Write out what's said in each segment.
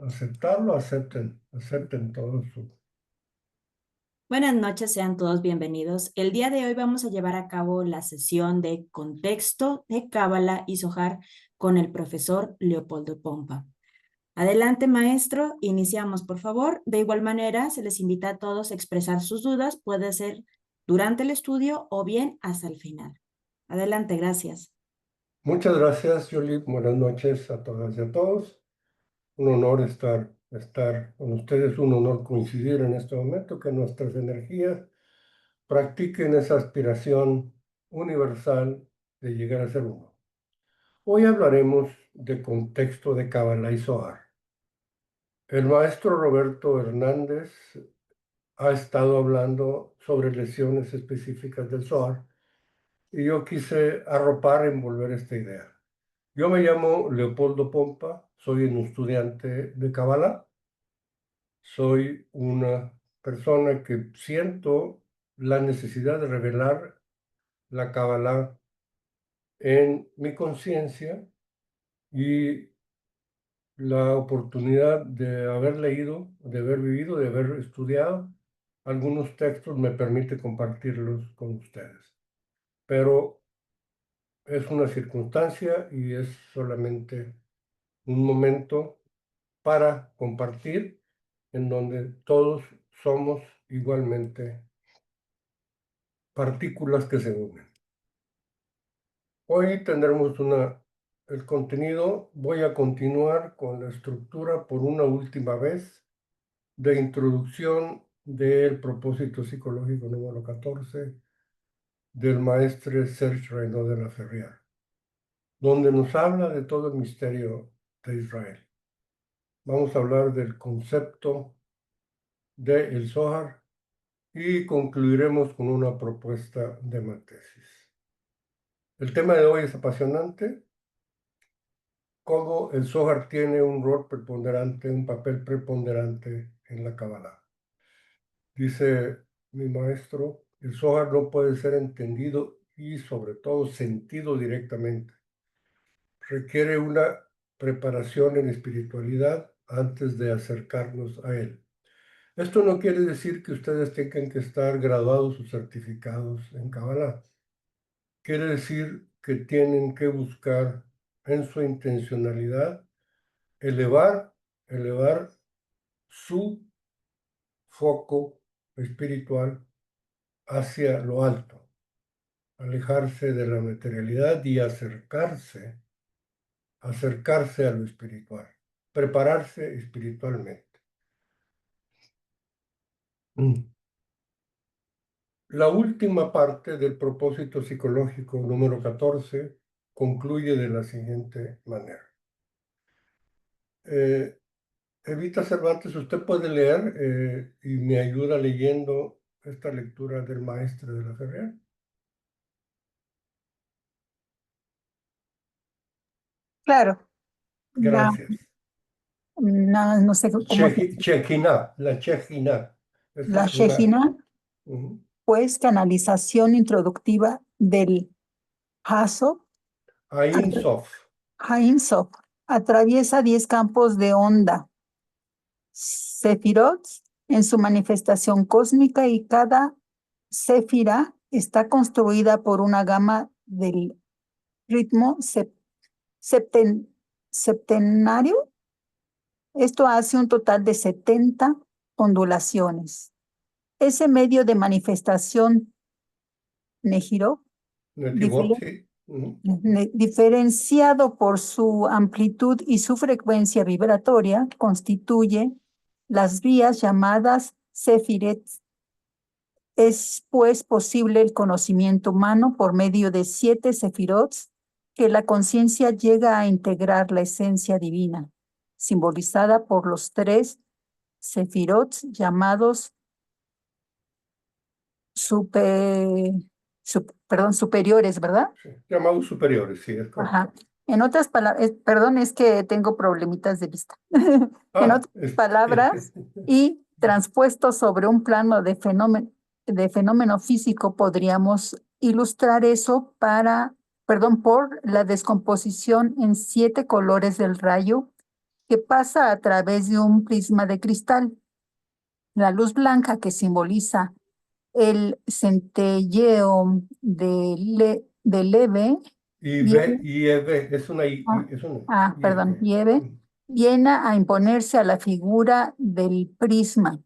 aceptarlo, acepten todo su... Buenas noches, sean todos bienvenidos. El día de hoy vamos a llevar a cabo la sesión de contexto de Cábala y Zohar con el profesor Leopoldo Pompa. Adelante, maestro, iniciamos, por favor. De igual manera, se les invita a todos a expresar sus dudas, puede ser durante el estudio o bien hasta el final. Adelante, gracias. Muchas gracias, Julie. Buenas noches a todas y a todos. Un honor estar con ustedes, un honor coincidir en este momento, que nuestras energías practiquen esa aspiración universal de llegar a ser uno. Hoy hablaremos de contexto de Cábala y Zohar. El maestro Roberto Hernández ha estado hablando sobre lesiones específicas del Zohar y yo quise arropar, envolver esta idea. Yo me llamo Leopoldo Pompa, soy un estudiante de Kabbalah, soy una persona que siento la necesidad de revelar la Kabbalah en mi conciencia y la oportunidad de haber leído, de haber vivido, de haber estudiado algunos textos me permite compartirlos con ustedes. Pero es una circunstancia y es solamente un momento para compartir en donde todos somos igualmente partículas que se unen. Hoy tendremos el contenido. Voy a continuar con la estructura por una última vez de introducción del propósito psicológico número 14 del maestro Serge Renaud de la Ferrière, donde nos habla de todo el misterio de Israel. Vamos a hablar del concepto del Zohar y concluiremos con una propuesta de una tesis. El tema de hoy es apasionante, cómo el Zohar tiene un rol preponderante, un papel preponderante en la Kabbalah. Dice mi maestro, el Zohar no puede ser entendido y sobre todo sentido directamente. Requiere una preparación en espiritualidad antes de acercarnos a él. Esto no quiere decir que ustedes tengan que estar graduados o certificados en Kabbalah. Quiere decir que tienen que buscar en su intencionalidad elevar su foco espiritual hacia lo alto, alejarse de la materialidad y acercarse a lo espiritual, prepararse espiritualmente. La última parte del propósito psicológico número 14 concluye de la siguiente manera. Evita Cervantes, usted puede leer y me ayuda leyendo esta lectura del maestro de la Ferrer. Claro, la, Gracias. no sé cómo se Chequina, la Chequina. Esa la es una... Shejina, pues canalización introductiva del Haso, Ain Sof. Hain Sof, atraviesa 10 campos de onda, Sefirot, en su manifestación cósmica, y cada Sefira está construida por una gama del ritmo septenario. Esto hace un total de 70 ondulaciones. Ese medio de manifestación Nejiro, Netivot, sí. diferenciado por su amplitud y su frecuencia vibratoria, constituye las vías llamadas Sefiret. Es pues posible el conocimiento humano por medio de 7 Sefirots, que la conciencia llega a integrar la esencia divina, simbolizada por los 3 Sefirots llamados superiores, ¿verdad? Sí, llamados superiores, sí, es correcto. Ajá. En otras palabras, perdón, es que tengo problemitas de vista. En otras palabras, y transpuesto sobre un plano de fenómeno físico, podríamos ilustrar eso para por la descomposición en 7 colores del rayo que pasa a través de un prisma de cristal. La luz blanca que simboliza el centelleo de leve IEV, es una perdón, IEV. nieve, viene a imponerse a la figura del prisma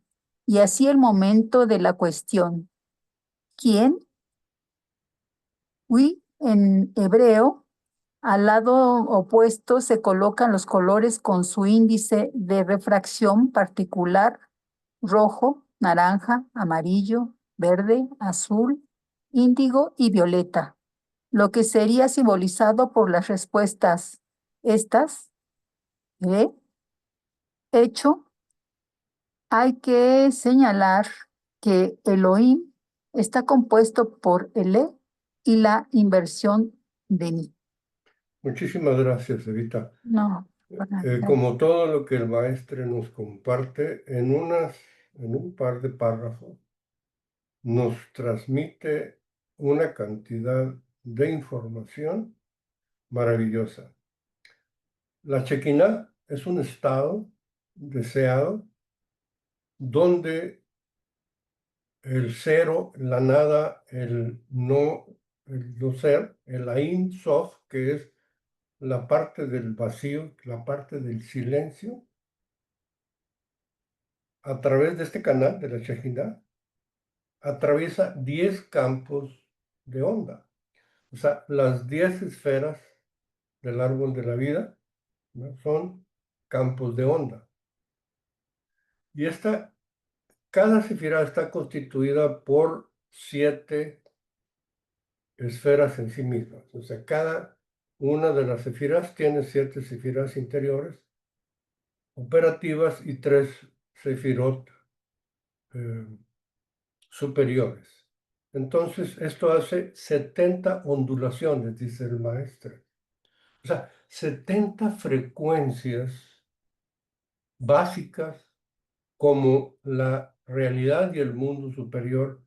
y así el momento de la cuestión. ¿Quién? Ui, en hebreo, al lado opuesto se colocan los colores con su índice de refracción particular: rojo, naranja, amarillo, verde, azul, índigo y violeta, lo que sería simbolizado por las respuestas estas. De hecho, hay que señalar que Elohim está compuesto por Ele y la inversión de Mi. Muchísimas gracias, Evita. No, por nada. Como todo lo que el maestro nos comparte, en un par de párrafos, nos transmite una cantidad de información maravillosa. La Shekinah es un estado deseado donde el cero, la nada, el no ser, el Ain Sof, que es la parte del vacío, la parte del silencio, a través de este canal de la Shekinah, atraviesa 10 campos de onda. O sea, las 10 esferas del árbol de la vida, ¿no?, son campos de onda. Y cada sefirá está constituida por 7 esferas en sí mismas. O sea, cada una de las sefirás tiene 7 sefirás interiores operativas y 3 sefirot superiores. Entonces, esto hace 70 ondulaciones, dice el maestro. O sea, 70 frecuencias básicas como la realidad y el mundo superior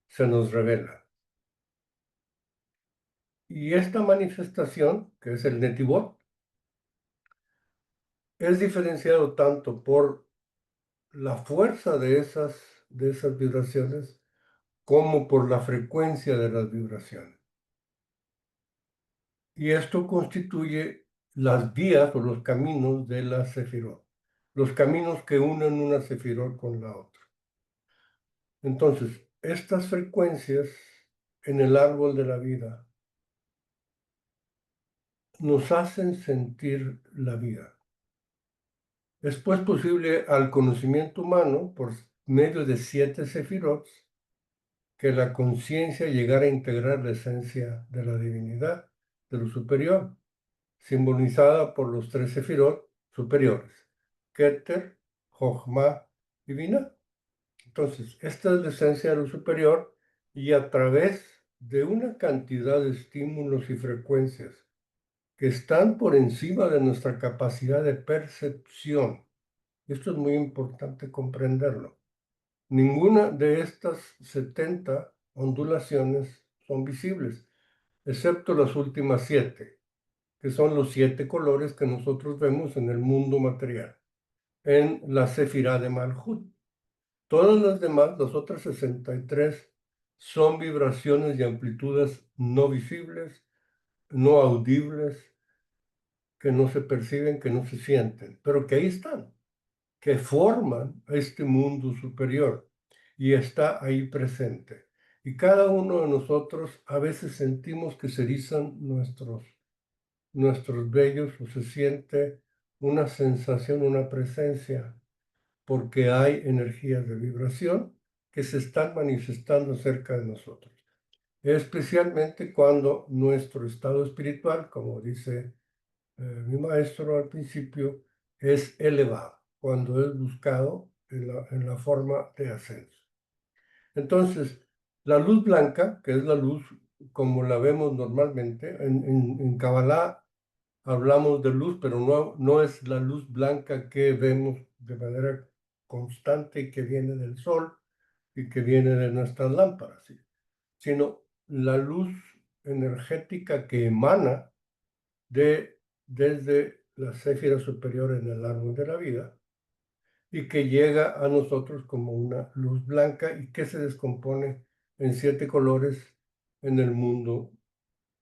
se nos revela. Y esta manifestación, que es el Netivot, es diferenciado tanto por la fuerza de esas vibraciones como por la frecuencia de las vibraciones. Y esto constituye las vías o los caminos de la Sefirot, los caminos que unen una Sefirot con la otra. Entonces, estas frecuencias en el árbol de la vida nos hacen sentir la vida. Es pues posible al conocimiento humano, por medio de 7 Sefirot, que la conciencia llegara a integrar la esencia de la divinidad, de lo superior, simbolizada por los 3 Sefirot superiores, Keter, Jochma y Binah. Entonces, esta es la esencia de lo superior y a través de una cantidad de estímulos y frecuencias que están por encima de nuestra capacidad de percepción. Esto es muy importante comprenderlo. Ninguna de estas 70 ondulaciones son visibles, excepto las últimas 7, que son los 7 colores que nosotros vemos en el mundo material, en la Sefirá de Malhut. Todas las demás, las otras 63, son vibraciones y amplitudes no visibles, no audibles, que no se perciben, que no se sienten, pero que ahí están, que forman este mundo superior y está ahí presente. Y cada uno de nosotros a veces sentimos que se erizan nuestros vellos o se siente una sensación, una presencia, porque hay energías de vibración que se están manifestando cerca de nosotros. Especialmente cuando nuestro estado espiritual, como dice mi maestro al principio, es elevado, cuando es buscado en la forma de ascenso. Entonces, la luz blanca, que es la luz como la vemos normalmente, en Kabbalah hablamos de luz, pero no es la luz blanca que vemos de manera constante y que viene del sol y que viene de nuestras lámparas, ¿sí?, sino la luz energética que emana desde la céfira superior en el árbol de la vida y que llega a nosotros como una luz blanca y que se descompone en 7 colores en el mundo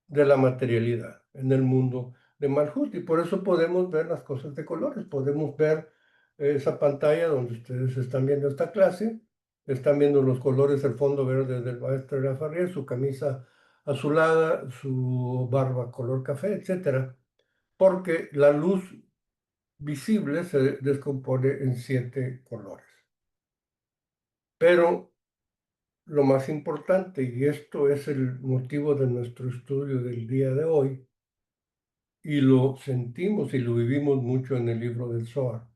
de la materialidad, en el mundo de Malhut. Y por eso podemos ver las cosas de colores, podemos ver esa pantalla donde ustedes están viendo esta clase, están viendo los colores, el fondo verde del maestro de la Farrier, su camisa azulada, su barba color café, etcétera, porque la luz visible se descompone en 7 colores. Pero lo más importante, y esto es el motivo de nuestro estudio del día de hoy, y lo sentimos y lo vivimos mucho en el libro del Zohar,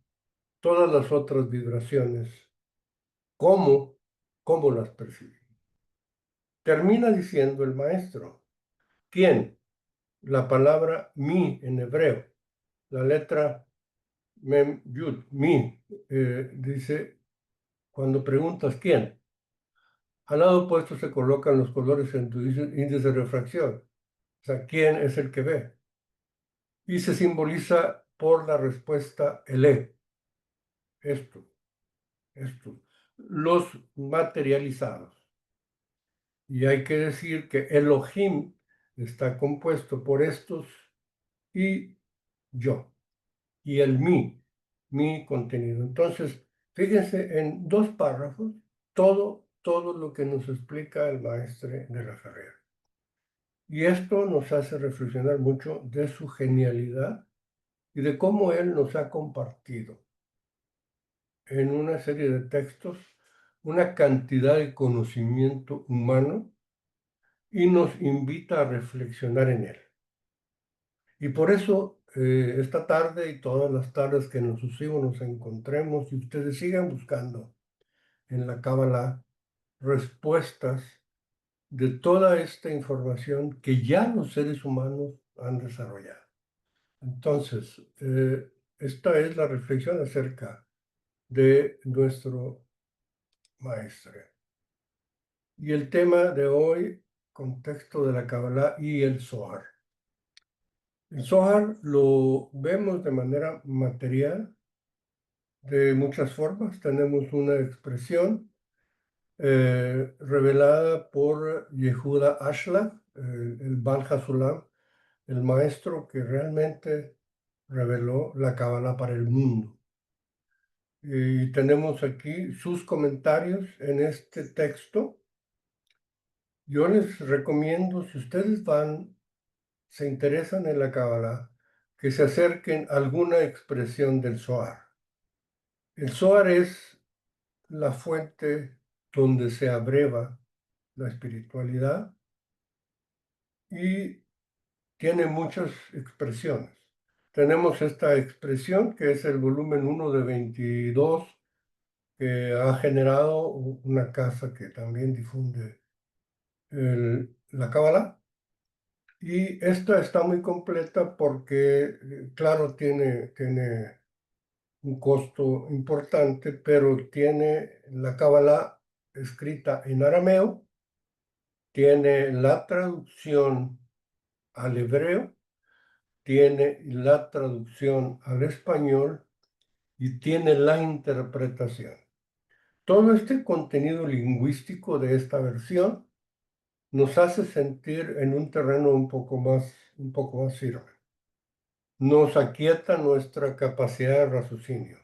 todas las otras vibraciones, ¿cómo, cómo las percibimos? Termina diciendo el maestro, ¿quién? La palabra mi en hebreo, la letra mem yud, mi, dice, cuando preguntas quién, al lado opuesto se colocan los colores en tu índice de refracción, o sea, ¿quién es el que ve? Y se simboliza por la respuesta ele, esto, los materializados. Y hay que decir que Elohim está compuesto por estos y yo, y el mi contenido. Entonces, fíjense en 2 párrafos todo lo que nos explica el maestro de la Ferrer. Y esto nos hace reflexionar mucho de su genialidad y de cómo él nos ha compartido en una serie de textos una cantidad de conocimiento humano y nos invita a reflexionar en él. Y por eso esta tarde y todas las tardes que nos sucedimos nos encontremos y ustedes sigan buscando en la Cábala respuestas de toda esta información que ya los seres humanos han desarrollado. Entonces, esta es la reflexión acerca de nuestro maestro. Y el tema de hoy, contexto de la Kabbalah y el Zohar. El Zohar lo vemos de manera material, de muchas formas. Tenemos una expresión revelada por Yehuda Ashlag, el Baal Hasulam, el maestro que realmente reveló la Kabbalah para el mundo. Y tenemos aquí sus comentarios en este texto. Yo les recomiendo, si ustedes se interesan en la Kabbalah, que se acerquen a alguna expresión del Zohar. El Zohar es la fuente donde se abreva la espiritualidad y tiene muchas expresiones. Tenemos esta expresión que es el volumen 1 de 22, que ha generado una casa que también difunde la Kabbalah. Y esta está muy completa porque, claro, tiene un costo importante, pero tiene la Kabbalah escrita en arameo, tiene la traducción al hebreo, tiene la traducción al español y tiene la interpretación. Todo este contenido lingüístico de esta versión nos hace sentir en un terreno un poco más firme. Nos aquieta nuestra capacidad de raciocinio.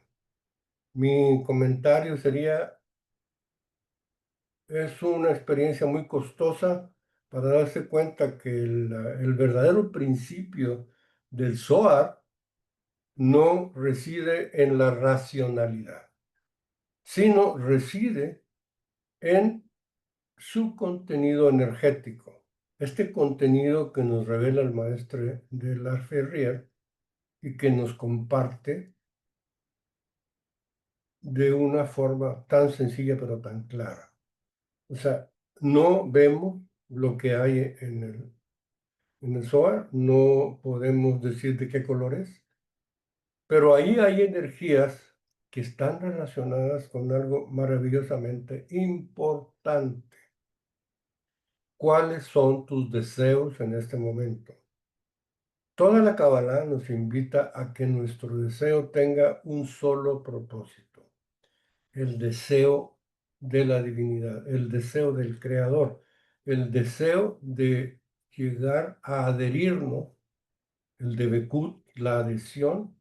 Mi comentario sería, es una experiencia muy costosa para darse cuenta que el verdadero principio del Zohar no reside en la racionalidad, sino reside en su contenido energético. Este contenido que nos revela el maestro de la Ferrier y que nos comparte de una forma tan sencilla pero tan clara. O sea, no vemos lo que hay en el Zohar, no podemos decir de qué color es, pero ahí hay energías que están relacionadas con algo maravillosamente importante. ¿Cuáles son tus deseos en este momento? Toda la Kabbalah nos invita a que nuestro deseo tenga un solo propósito, el deseo de la divinidad, el deseo del Creador, el deseo de llegar a adherirnos, el de Bekut, la adhesión,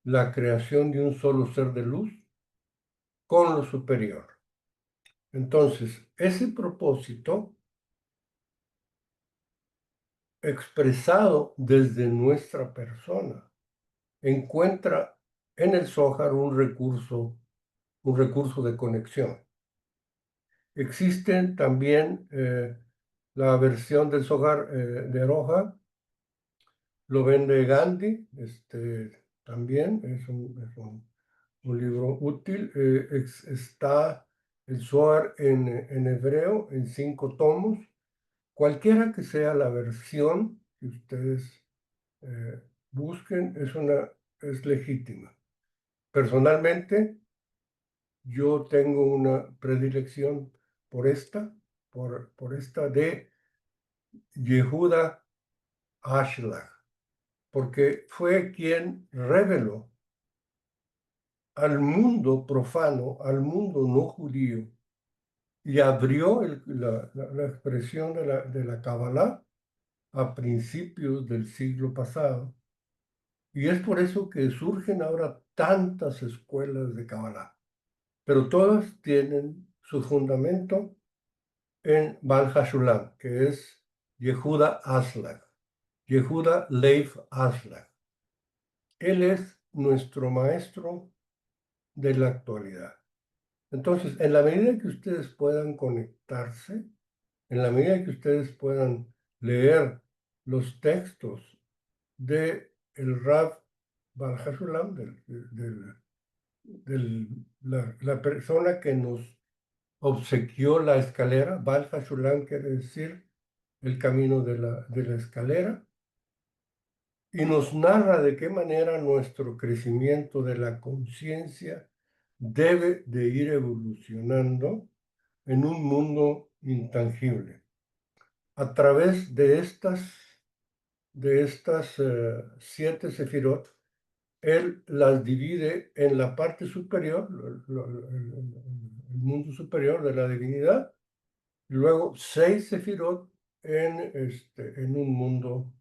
la creación de un solo ser de luz con lo superior. Entonces, ese propósito expresado desde nuestra persona encuentra en el Zohar un recurso de conexión. Existen también la versión del Zohar de Aroha, lo vende Gandhi, también es un libro útil. Está el Zohar en hebreo en 5 tomos. Cualquiera que sea la versión que ustedes busquen, es legítima. Personalmente, yo tengo una predilección por esta de Yehuda Ashlag, porque fue quien reveló al mundo profano, al mundo no judío, y abrió la expresión de la Kabbalah a principios del siglo pasado. Y es por eso que surgen ahora tantas escuelas de Kabbalah, pero todas tienen su fundamento en Baal HaShulam, que es Yehuda Ashlag, Yehuda Leif Ashlag. Él es nuestro maestro de la actualidad. Entonces, en la medida que ustedes puedan conectarse, en la medida que ustedes puedan leer los textos de el Rav Baal HaShulam, la persona que nos obsequió la escalera. Baal HaShulam quiere decir el camino de la escalera, y nos narra de qué manera nuestro crecimiento de la conciencia debe de ir evolucionando en un mundo intangible. A través de estas 7 sefirot, él las divide en la parte superior, el mundo superior de la divinidad, y luego 6 sefirot en un mundo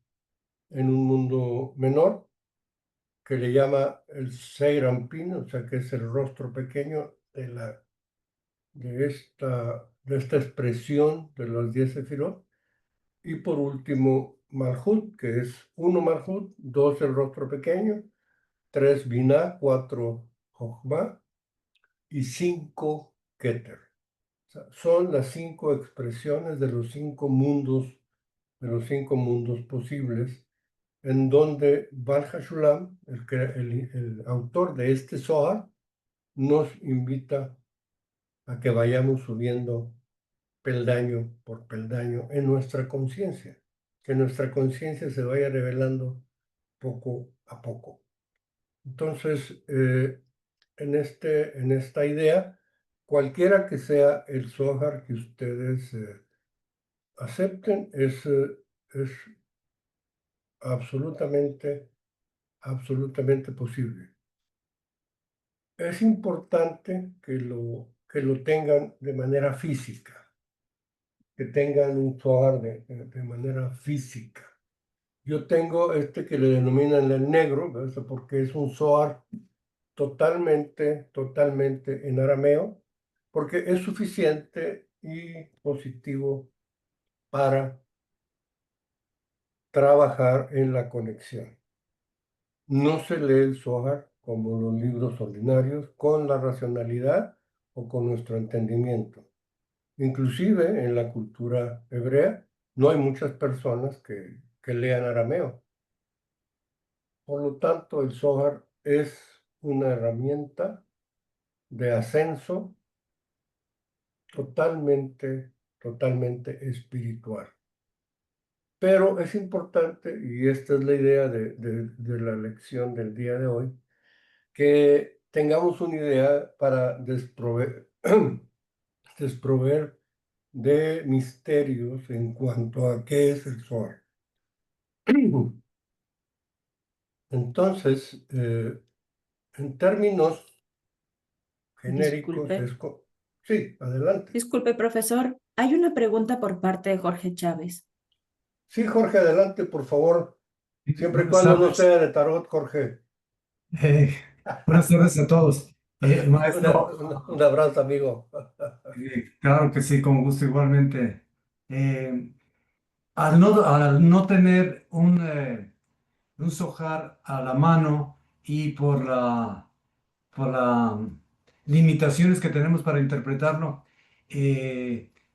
menor, que le llama el Seirampin, o sea, que es el rostro pequeño de esta expresión de los 10 sefirot. Y por último, Malhut, que es 1 Malhut, 2 el rostro pequeño, 3 Binah, 4 Jochma y 5 Keter. O sea, son las 5 expresiones de los 5 mundos posibles, en donde Baal HaShulam, el autor de este Zohar, nos invita a que vayamos subiendo peldaño por peldaño en nuestra conciencia, que nuestra conciencia se vaya revelando poco a poco. Entonces, en esta idea, cualquiera que sea el Zohar que ustedes acepten, es absolutamente posible. Es importante que lo tengan de manera física, que tengan un Zohar de manera física. Yo tengo que le denominan el negro, ¿verdad? Porque es un Zohar totalmente en arameo, porque es suficiente y positivo para trabajar en la conexión. No se lee el Zohar como los libros ordinarios, con la racionalidad o con nuestro entendimiento. Inclusive en la cultura hebrea no hay muchas personas que lean arameo. Por lo tanto, el Zohar es una herramienta de ascenso totalmente espiritual. Pero es importante, y esta es la idea de la lección del día de hoy, que tengamos una idea para desprover de misterios en cuanto a qué es el Zohar. Entonces, en términos genéricos, Disculpe, sí, adelante. disculpe, profesor. Hay una pregunta por parte de Jorge Chávez. Sí, Jorge, adelante, por favor. Siempre y Buenas cuando no tardes. sea de tarot, Jorge. Eh, Buenas tardes a todos. Maestro, Un abrazo, amigo. claro que sí, con gusto igualmente. Eh, al no tener un sojar a la mano y por las limitaciones que tenemos para interpretarlo,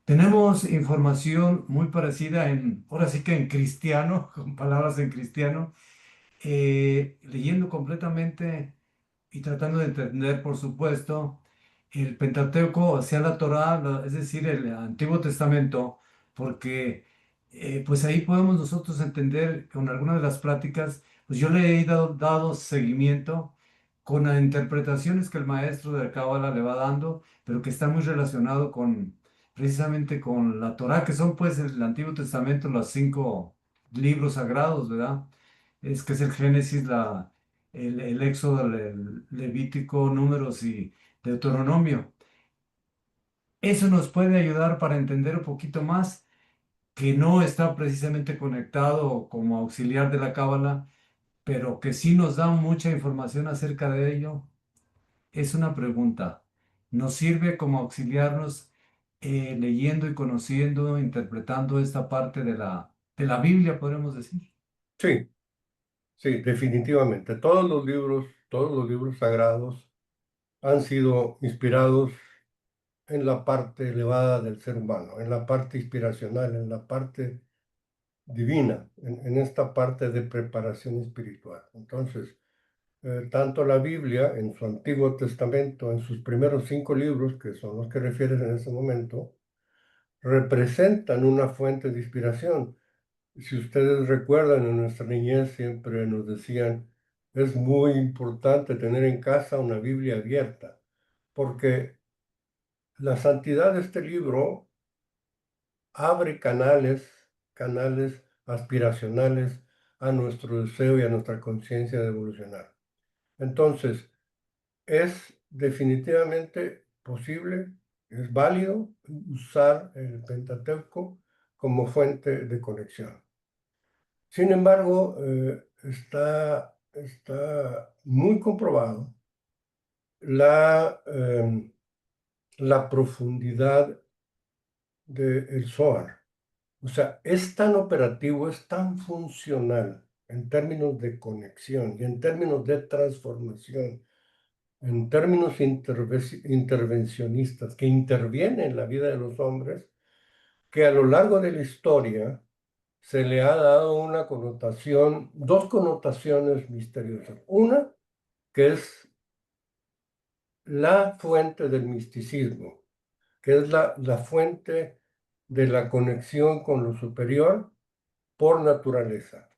tenemos información muy parecida ahora sí que en cristiano, con palabras en cristiano, leyendo completamente y tratando de entender, por supuesto, el Pentateuco, o sea, la Torá, es decir, el Antiguo Testamento, porque pues ahí podemos nosotros entender con algunas de las pláticas, pues yo le he dado seguimiento con las interpretaciones que el maestro de Cábala le va dando, pero que está muy relacionado con precisamente con la Torá, que son pues el Antiguo Testamento, los 5 libros sagrados, ¿verdad? Que es el Génesis, el Éxodo, el Levítico, Números y Deuteronomio. Eso nos puede ayudar para entender un poquito más que no está precisamente conectado como auxiliar de la Cábala, pero que sí nos da mucha información acerca de ello. Es una pregunta. ¿Nos sirve como auxiliarnos leyendo y conociendo, interpretando esta parte de la Biblia, podemos decir? Sí, sí, definitivamente. todos los libros sagrados han sido inspirados en la parte elevada del ser humano, en la parte inspiracional, en la parte divina, en esta parte de preparación espiritual. Entonces, tanto la Biblia en su Antiguo Testamento, en sus primeros 5 libros, que son los que refieres en ese momento, representan una fuente de inspiración. Si ustedes recuerdan, en nuestra niñez siempre nos decían, es muy importante tener en casa una Biblia abierta, porque la santidad de este libro abre canales aspiracionales a nuestro deseo y a nuestra conciencia de evolucionar. Entonces, es definitivamente posible, es válido usar el Pentateuco como fuente de conexión. Sin embargo, está muy comprobado la profundidad del Zohar. O sea, es tan operativo, es tan funcional en términos de conexión y en términos de transformación, en términos intervencionistas que interviene en la vida de los hombres, que a lo largo de la historia se le ha dado una connotación, dos connotaciones misteriosas. Una, que es la fuente del misticismo, que es la fuente de la conexión con lo superior por naturaleza.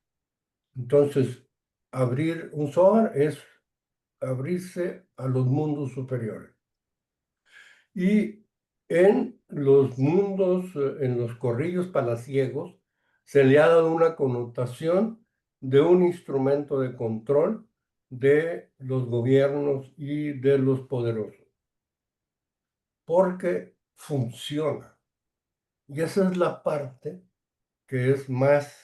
Entonces, abrir un Zohar es abrirse a los mundos superiores. Y en los mundos, en los corrillos palaciegos, se le ha dado una connotación de un instrumento de control de los gobiernos y de los poderosos, porque funciona. Y esa es la parte que es más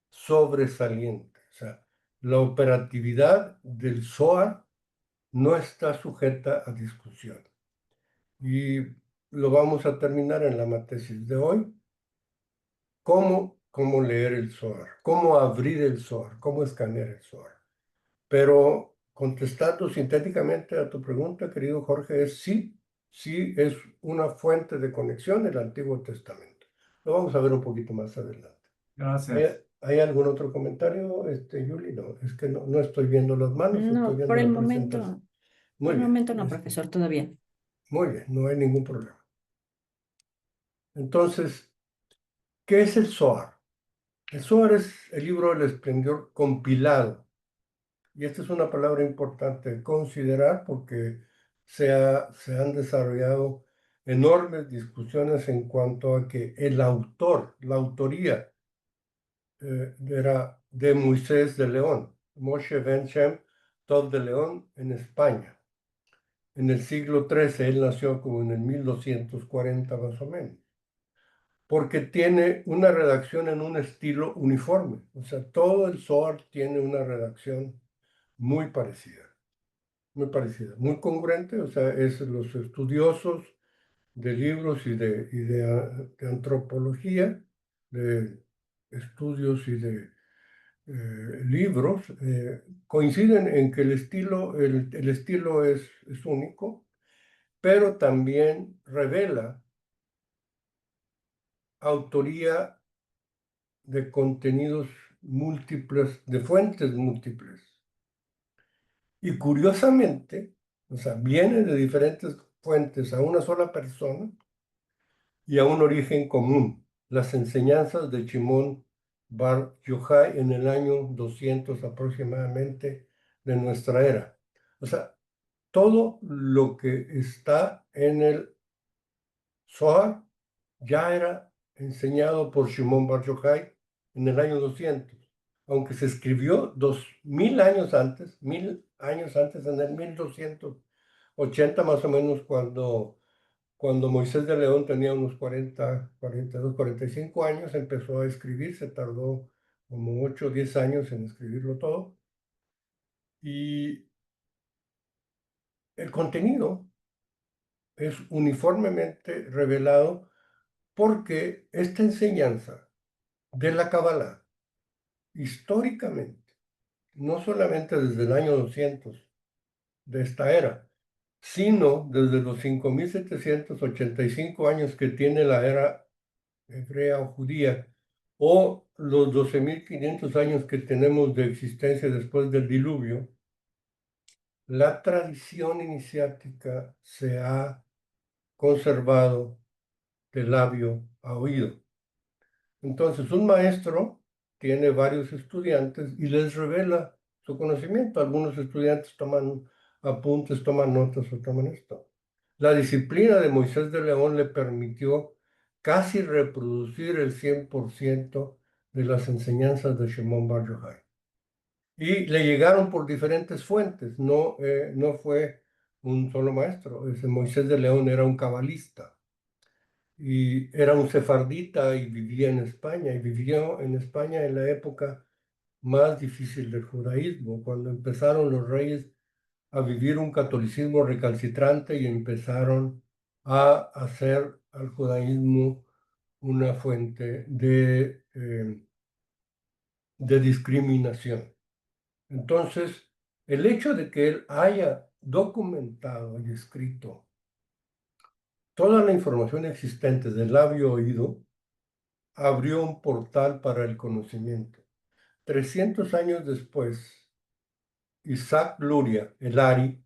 sobresaliente. O sea, la operatividad del SOAR no está sujeta a discusión. Y lo vamos a terminar en la tesis de hoy. ¿Cómo leer el SOAR? ¿Cómo abrir el SOAR? ¿Cómo escanear el SOAR? Pero contestando sintéticamente a tu pregunta, querido Jorge, es sí, sí es una fuente de conexión el Antiguo Testamento. Lo vamos a ver un poquito más adelante. ¿Hay, Gracias. hay algún otro comentario, Yuli? No, es que no estoy viendo las manos, estoy No, viendo por el la presentación. momento, por Muy el bien, momento no, profesor, todavía. muy bien, no hay ningún problema. Entonces, ¿qué es el Zohar? El Zohar es el libro del esplendor compilado. Y esta es una palabra importante de considerar porque se han desarrollado enormes discusiones en cuanto a que el autor, la autoría, era de Moisés de León, Moshe Ben Shem Tov de León, en España. En el siglo XIII, él nació como en el 1240 más o menos, porque tiene una redacción en un estilo uniforme. O sea, todo el Zohar tiene una redacción muy parecida, muy congruente. O sea, es los estudiosos de libros de antropología, de estudios y de libros, coinciden en que el estilo es único, pero también revela autoría de contenidos múltiples, de fuentes múltiples. Y curiosamente, o sea, viene de diferentes fuentes a una sola persona y a un origen común, las enseñanzas de Shimon Bar Yochai en el año 200 aproximadamente de nuestra era. O sea, todo lo que está en el Zohar ya era enseñado por Shimon Bar Yochai en el año 200, aunque se escribió 2000 años antes, 1000 años antes, en el 1280 más o menos, cuando Moisés de León tenía unos 40, 42, 45 años, empezó a escribir, se tardó como 8 o 10 años en escribirlo todo. Y el contenido es uniformemente revelado porque esta enseñanza de la Kabbalah, históricamente, no solamente desde el año 200 de esta era, sino desde los 5785 años que tiene la era hebrea o judía, o los 12.500 años que tenemos de existencia después del diluvio, la tradición iniciática se ha conservado de labio a oído. Entonces, un maestro tiene varios estudiantes y les revela su conocimiento. Algunos estudiantes toman apuntes, toman notas o toman esto. La disciplina de Moisés de León le permitió casi reproducir el 100% de las enseñanzas de Shimon Bar Yochai. Y le llegaron por diferentes fuentes, no fue un solo maestro. Ese Moisés de León era un cabalista y era un sefardita y vivía en España, y vivió en España en la época más difícil del judaísmo, cuando empezaron los reyes a vivir un catolicismo recalcitrante y empezaron a hacer al judaísmo una fuente de discriminación. Entonces, el hecho de que él haya documentado y escrito toda la información existente del labio oído abrió un portal para el conocimiento. 300 años después, Isaac Luria, el Ari,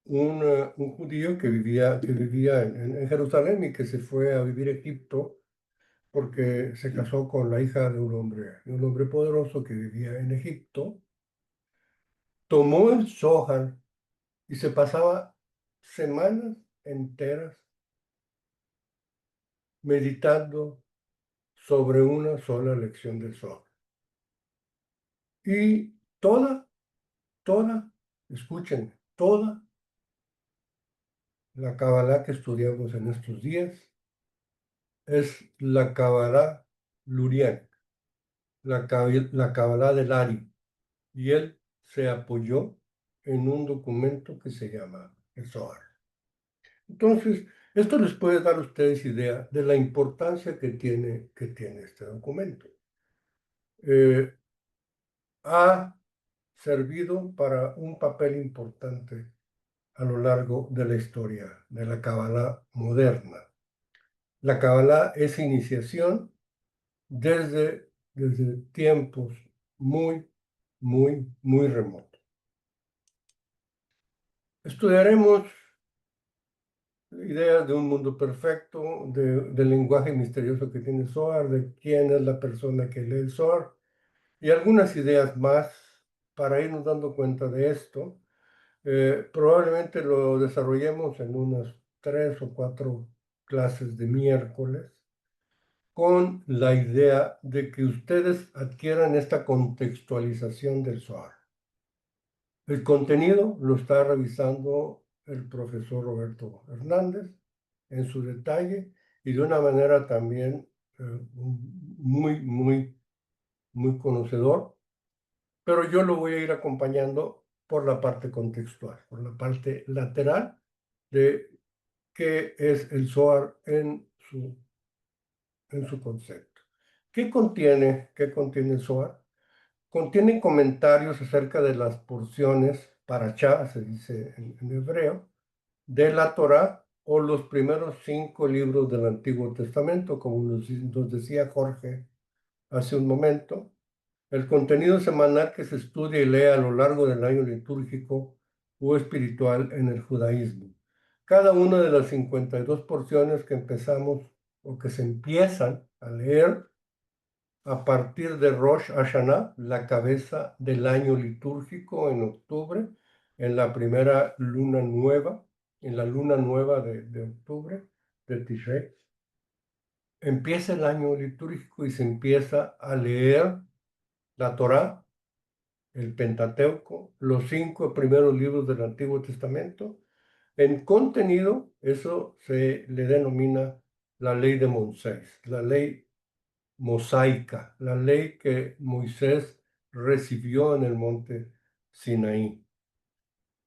un judío que vivía en Jerusalén y que se fue a vivir a Egipto porque se casó con la hija de un hombre poderoso que vivía en Egipto, tomó el Zohar y se pasaba semanas enteras meditando sobre una sola lección del Zohar. Y toda, escuchen, toda la Kabbalah que estudiamos en estos días es la Kabbalah luriana, la Kabbalah del Ari. Y él se apoyó en un documento que se llama el Zohar. Entonces, esto les puede dar a ustedes idea de la importancia que tiene este documento. Ha servido para un papel importante a lo largo de la historia de la Kabbalah moderna. La Kabbalah es iniciación desde tiempos muy, muy remotos. Estudiaremos ideas de un mundo perfecto, del lenguaje misterioso que tiene Zohar, de quién es la persona que lee el Zohar, y algunas ideas más para irnos dando cuenta de esto. Probablemente lo desarrollemos en unas 3 o 4 clases de miércoles con la idea de que ustedes adquieran esta contextualización del Zohar. El contenido lo está revisando el profesor Roberto Hernández en su detalle y de una manera también muy conocedor, pero yo lo voy a ir acompañando por la parte contextual, por la parte lateral de qué es el Zohar en su concepto. ¿Qué contiene el Zohar? Contiene comentarios acerca de las porciones parashá, se dice en hebreo, de la Torá o los primeros 5 libros del Antiguo Testamento, como nos decía Jorge hace un momento. El contenido semanal que se estudia y lee a lo largo del año litúrgico o espiritual en el judaísmo. Cada una de las 52 porciones que empezamos o que se empiezan a leer a partir de Rosh Hashanah, la cabeza del año litúrgico en octubre, en la primera luna nueva, en la luna nueva de octubre, de Tishrei. Empieza el año litúrgico y se empieza a leer la Torá, el Pentateuco, los 5 primeros libros del Antiguo Testamento. En contenido, eso se le denomina la ley de Moisés, la ley mosaica, la ley que Moisés recibió en el monte Sinaí.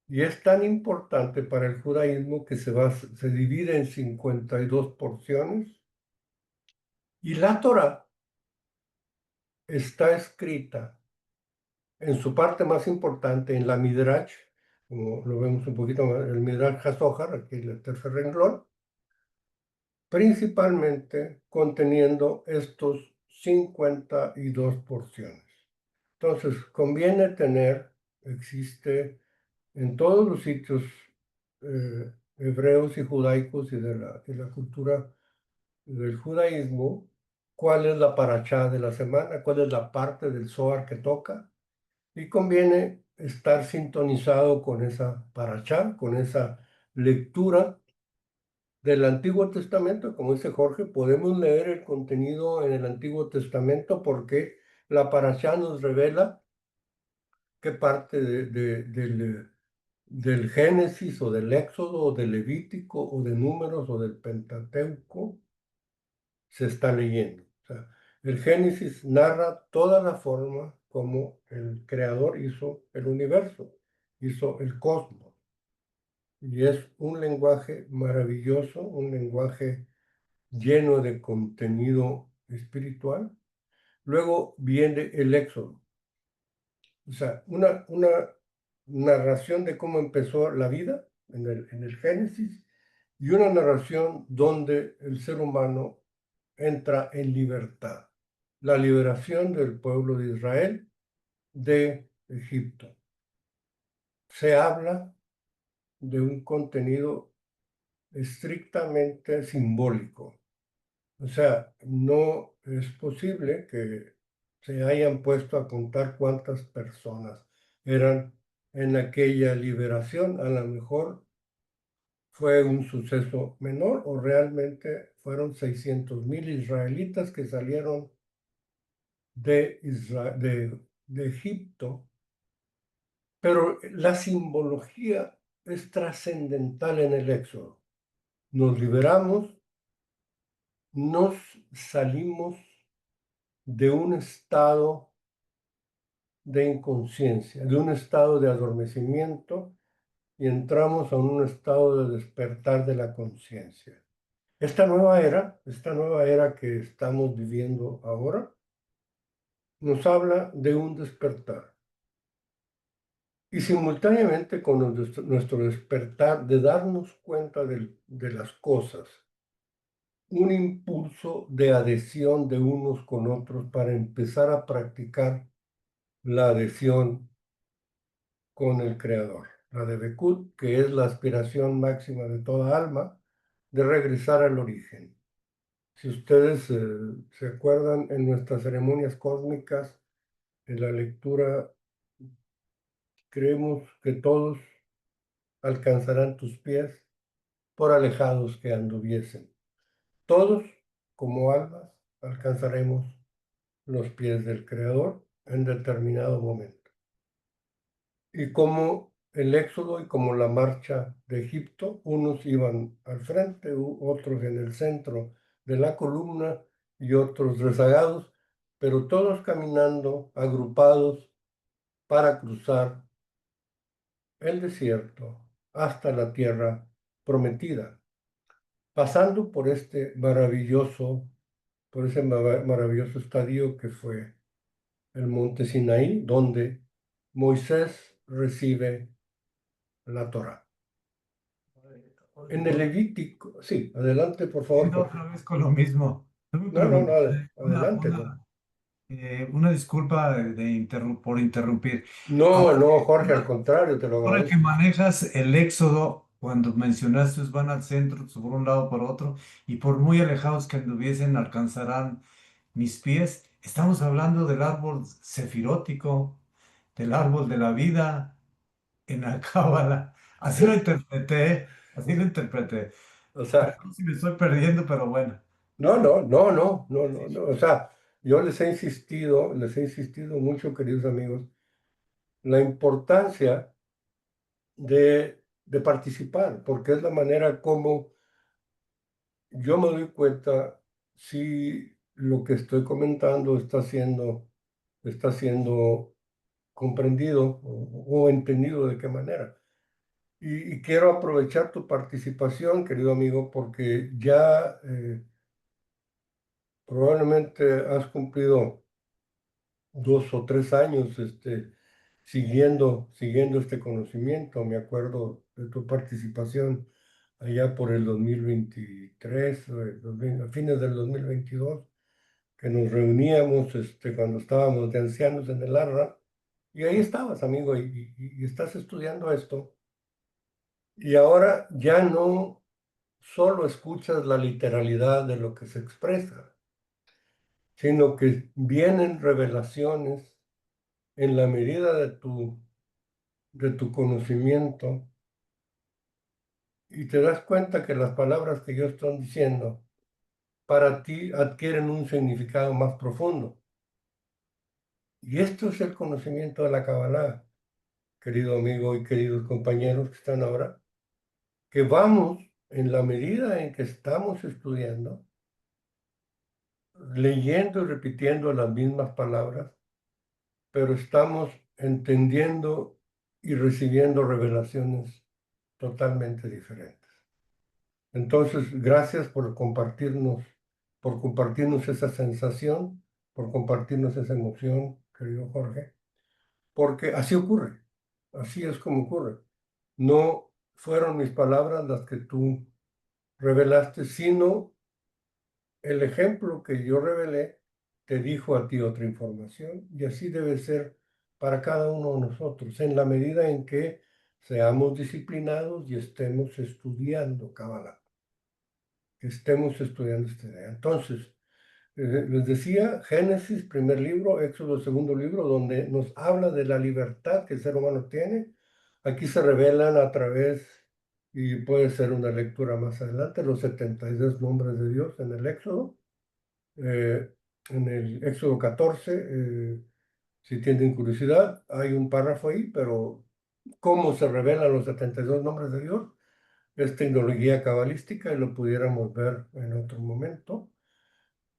Y es tan importante para el judaísmo que se divide en 52 porciones y la Torá está escrita en su parte más importante en la Midrash, como lo vemos un poquito más, el Midrash HaZohar, aquí el tercer renglón, principalmente conteniendo estos 52 porciones. Entonces, conviene existe en todos los sitios hebreos y judaicos y de la cultura del judaísmo, cuál es la parashá de la semana, cuál es la parte del Zohar que toca, y conviene estar sintonizado con esa parashá, con esa lectura del Antiguo Testamento. Como dice Jorge, podemos leer el contenido en el Antiguo Testamento porque la parashá nos revela qué parte del Génesis o del Éxodo o del Levítico o de Números o del Pentateuco se está leyendo. O sea, el Génesis narra toda la forma como el Creador hizo el universo, hizo el cosmos. Y es un lenguaje maravilloso, un lenguaje lleno de contenido espiritual. Luego viene el Éxodo. O sea, una narración de cómo empezó la vida en el Génesis y una narración donde el ser humano entra en libertad. La liberación del pueblo de Israel de Egipto. Se habla de un contenido estrictamente simbólico. O sea, no es posible que se hayan puesto a contar cuántas personas eran en aquella liberación. A lo mejor fue un suceso menor o realmente fueron 600,000 israelitas que salieron de Egipto, pero la simbología es trascendental en el Éxodo. Nos liberamos, nos salimos de un estado de inconsciencia, de un estado de adormecimiento y entramos a un estado de despertar de la conciencia. Esta nueva era que estamos viviendo ahora, nos habla de un despertar. Y simultáneamente con nuestro despertar de darnos cuenta de las cosas, un impulso de adhesión de unos con otros para empezar a practicar la adhesión con el Creador, la de Bekut, que es la aspiración máxima de toda alma, de regresar al origen. Si ustedes se acuerdan, en nuestras ceremonias cósmicas, en la lectura, creemos que todos alcanzarán tus pies por alejados que anduviesen. Todos, como almas, alcanzaremos los pies del Creador en determinado momento. Y como el éxodo y como la marcha de Egipto, unos iban al frente, otros en el centro de la columna y otros rezagados, pero todos caminando, agrupados para cruzar el desierto hasta la tierra prometida, pasando por por ese maravilloso estadio que fue el monte Sinaí, donde Moisés recibe la Torá. En el Levítico, sí, adelante, por favor, Yendo Jorge. otra vez con lo mismo. Yo me No, no, no, pregunté, adelante, no. una disculpa por interrumpir. No, Ahora, no, Jorge, al contrario, te lo ahora que agradezco. manejas el éxodo, cuando mencionaste van al centro, por un lado por otro, y por muy alejados que anduviesen, alcanzarán mis pies. Estamos hablando del árbol sefirótico, del árbol de la vida en la Cábala. Así lo interpreté. O sea, Perdón si me estoy perdiendo, pero bueno. no, no, no, no, no, no, no. O sea, yo les he insistido mucho, queridos amigos, la importancia de participar, porque es la manera como yo me doy cuenta si lo que estoy comentando está siendo comprendido o entendido de qué manera. Y quiero aprovechar tu participación, querido amigo, porque ya probablemente has cumplido 2 o 3 años siguiendo este conocimiento. Me acuerdo de tu participación allá por el 2023, a fines del 2022, que nos reuníamos cuando estábamos de ancianos en el ARRA, y ahí estabas, amigo, y estás estudiando esto, y ahora ya no solo escuchas la literalidad de lo que se expresa, sino que vienen revelaciones en la medida de tu conocimiento, y te das cuenta que las palabras que yo estoy diciendo para ti adquieren un significado más profundo. Y esto es el conocimiento de la Kabbalah, querido amigo y queridos compañeros que están ahora, que vamos, en la medida en que estamos estudiando, leyendo y repitiendo las mismas palabras, pero estamos entendiendo y recibiendo revelaciones totalmente diferentes. Entonces, gracias por compartirnos esa sensación, por compartirnos esa emoción, querido Jorge, porque así ocurre, así es como ocurre. No fueron mis palabras las que tú revelaste, sino el ejemplo que yo revelé te dijo a ti otra información, y así debe ser para cada uno de nosotros, en la medida en que seamos disciplinados y estemos estudiando Kabbalah, que estemos estudiando esta idea. Entonces, les decía, Génesis, primer libro, Éxodo, segundo libro, donde nos habla de la libertad que el ser humano tiene. Aquí se revelan a través, y puede ser una lectura más adelante, los 72 nombres de Dios en el Éxodo. En el Éxodo 14, si tienen curiosidad, hay un párrafo ahí, pero cómo se revelan los 72 nombres de Dios es tecnología cabalística y lo pudiéramos ver en otro momento.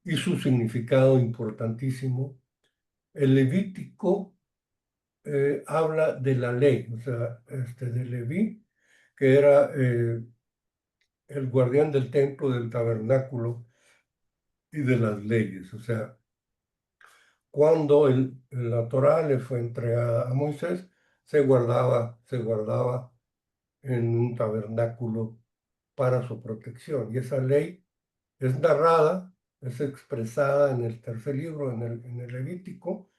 Y su significado importantísimo. El Levítico habla de la ley, o sea, de Leví, que era el guardián del templo, del tabernáculo y de las leyes. O sea, cuando la Torá le fue entregada a Moisés, se guardaba en un tabernáculo para su protección. Y esa ley es narrada, es expresada en el tercer libro, en el Levítico,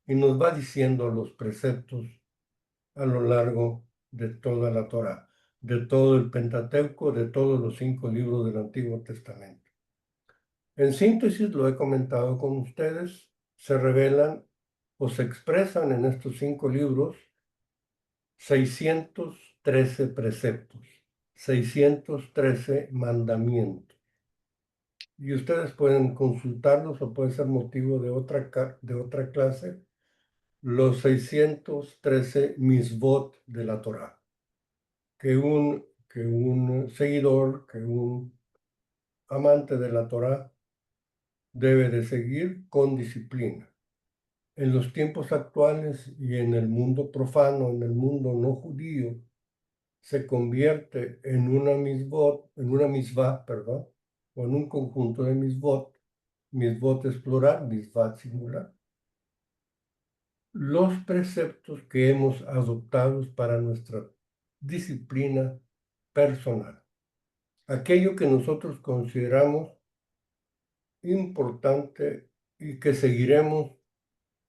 y nos va diciendo los preceptos a lo largo de toda la Torá, de todo el Pentateuco, de todos los 5 libros del Antiguo Testamento. En síntesis, lo he comentado con ustedes, se revelan o se expresan en estos 5 libros 613 preceptos. 613 mandamientos. Y ustedes pueden consultarlos o puede ser motivo de otra clase, los 613 misbot de la Torá, que un seguidor, que un amante de la Torá debe de seguir con disciplina. En los tiempos actuales y en el mundo profano, en el mundo no judío, se convierte en una misbot, en una misvá, perdón, o en un conjunto de misbot es plural, misvá singular. Los preceptos que hemos adoptado para nuestra disciplina personal. Aquello que nosotros consideramos importante y que seguiremos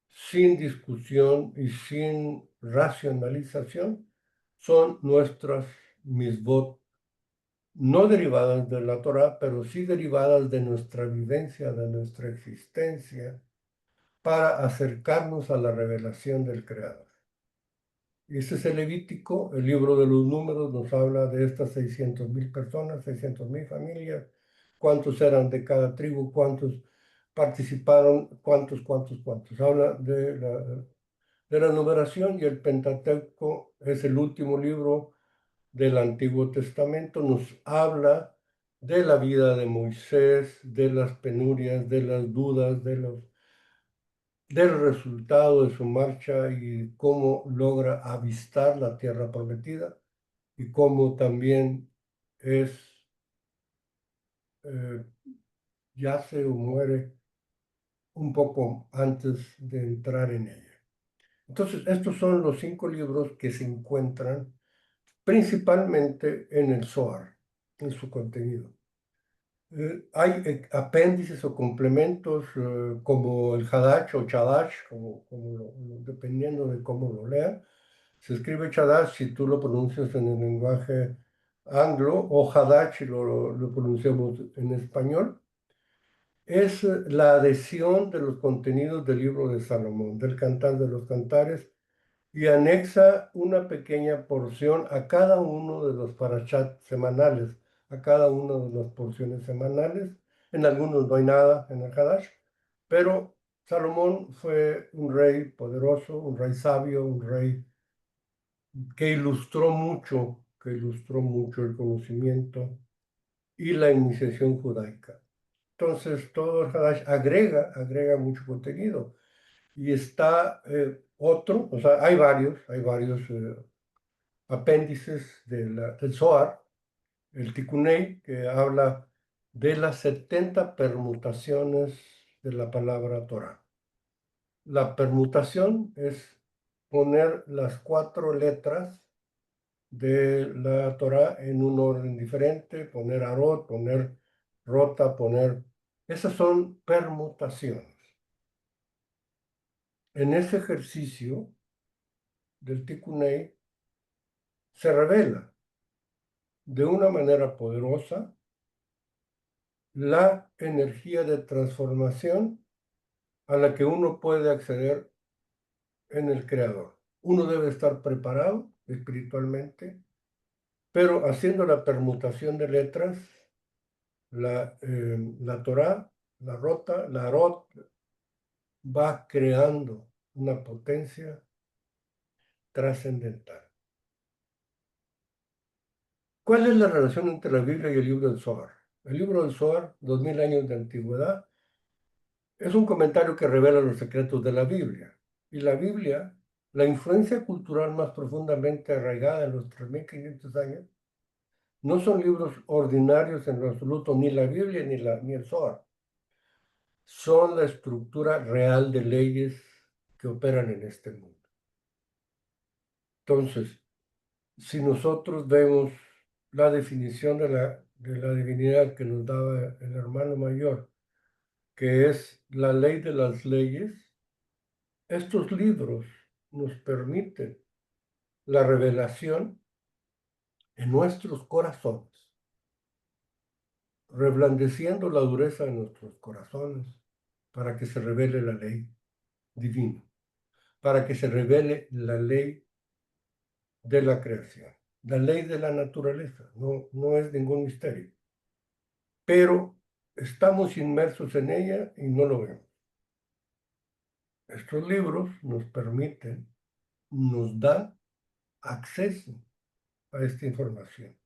sin discusión y sin racionalización, son nuestras misbot, no derivadas de la Torá, pero sí derivadas de nuestra vivencia, de nuestra existencia, para acercarnos a la revelación del Creador. Y ese es el Levítico, el libro de los números nos habla de estas 600,000 personas, 600,000 familias, cuántos eran de cada tribu, cuántos participaron, cuántos. Habla de la numeración, y el Pentateuco es el último libro del Antiguo Testamento, nos habla de la vida de Moisés, de las penurias, de las dudas, del resultado de su marcha y cómo logra avistar la tierra prometida, y cómo también eh, yace o muere un poco antes de entrar en ella. Entonces, estos son los 5 libros que se encuentran principalmente en el Zohar, en su contenido. Hay apéndices o complementos como el Hadash o Chadash, dependiendo de cómo lo lean. Se escribe Chadash si tú lo pronuncias en el lenguaje anglo, o Hadash si lo pronunciamos en español. Es la adhesión de los contenidos del libro de Salomón, del Cantar de los Cantares, y anexa una pequeña porción a cada uno de los parashat semanales, a cada una de las porciones semanales. En algunos no hay nada en el Hadash, pero Salomón fue un rey poderoso, un rey sabio, un rey que ilustró mucho el conocimiento y la iniciación judaica. Entonces, todo el Hadash agrega mucho contenido. Y está otro, o sea, hay varios apéndices del Zohar, el Tikunei, que habla de las 70 permutaciones de la palabra Torah. La permutación es poner las 4 letras de la Torah en un orden diferente, poner arot, poner rota, Esas son permutaciones. En ese ejercicio del Tikunei se revela de una manera poderosa la energía de transformación a la que uno puede acceder en el Creador. Uno debe estar preparado espiritualmente, pero haciendo la permutación de letras, la Torah, la Rota, la Arot, va creando una potencia trascendental. ¿Cuál es la relación entre la Biblia y el libro del Zohar? El libro del Zohar, 2000 años de antigüedad, es un comentario que revela los secretos de la Biblia. Y la Biblia, la influencia cultural más profundamente arraigada en los 3500 años, no son libros ordinarios en lo absoluto, ni la Biblia ni el Zohar. Son la estructura real de leyes que operan en este mundo. Entonces, si nosotros vemos la definición de la divinidad que nos daba el hermano mayor, que es la ley de las leyes, estos libros nos permiten la revelación en nuestros corazones, reblandeciendo la dureza de nuestros corazones para que se revele la ley divina, para que se revele la ley de la creación. la ley de la naturaleza, no es ningún misterio. Pero estamos inmersos en ella y no lo vemos. Estos libros nos permiten, nos dan acceso a esta información.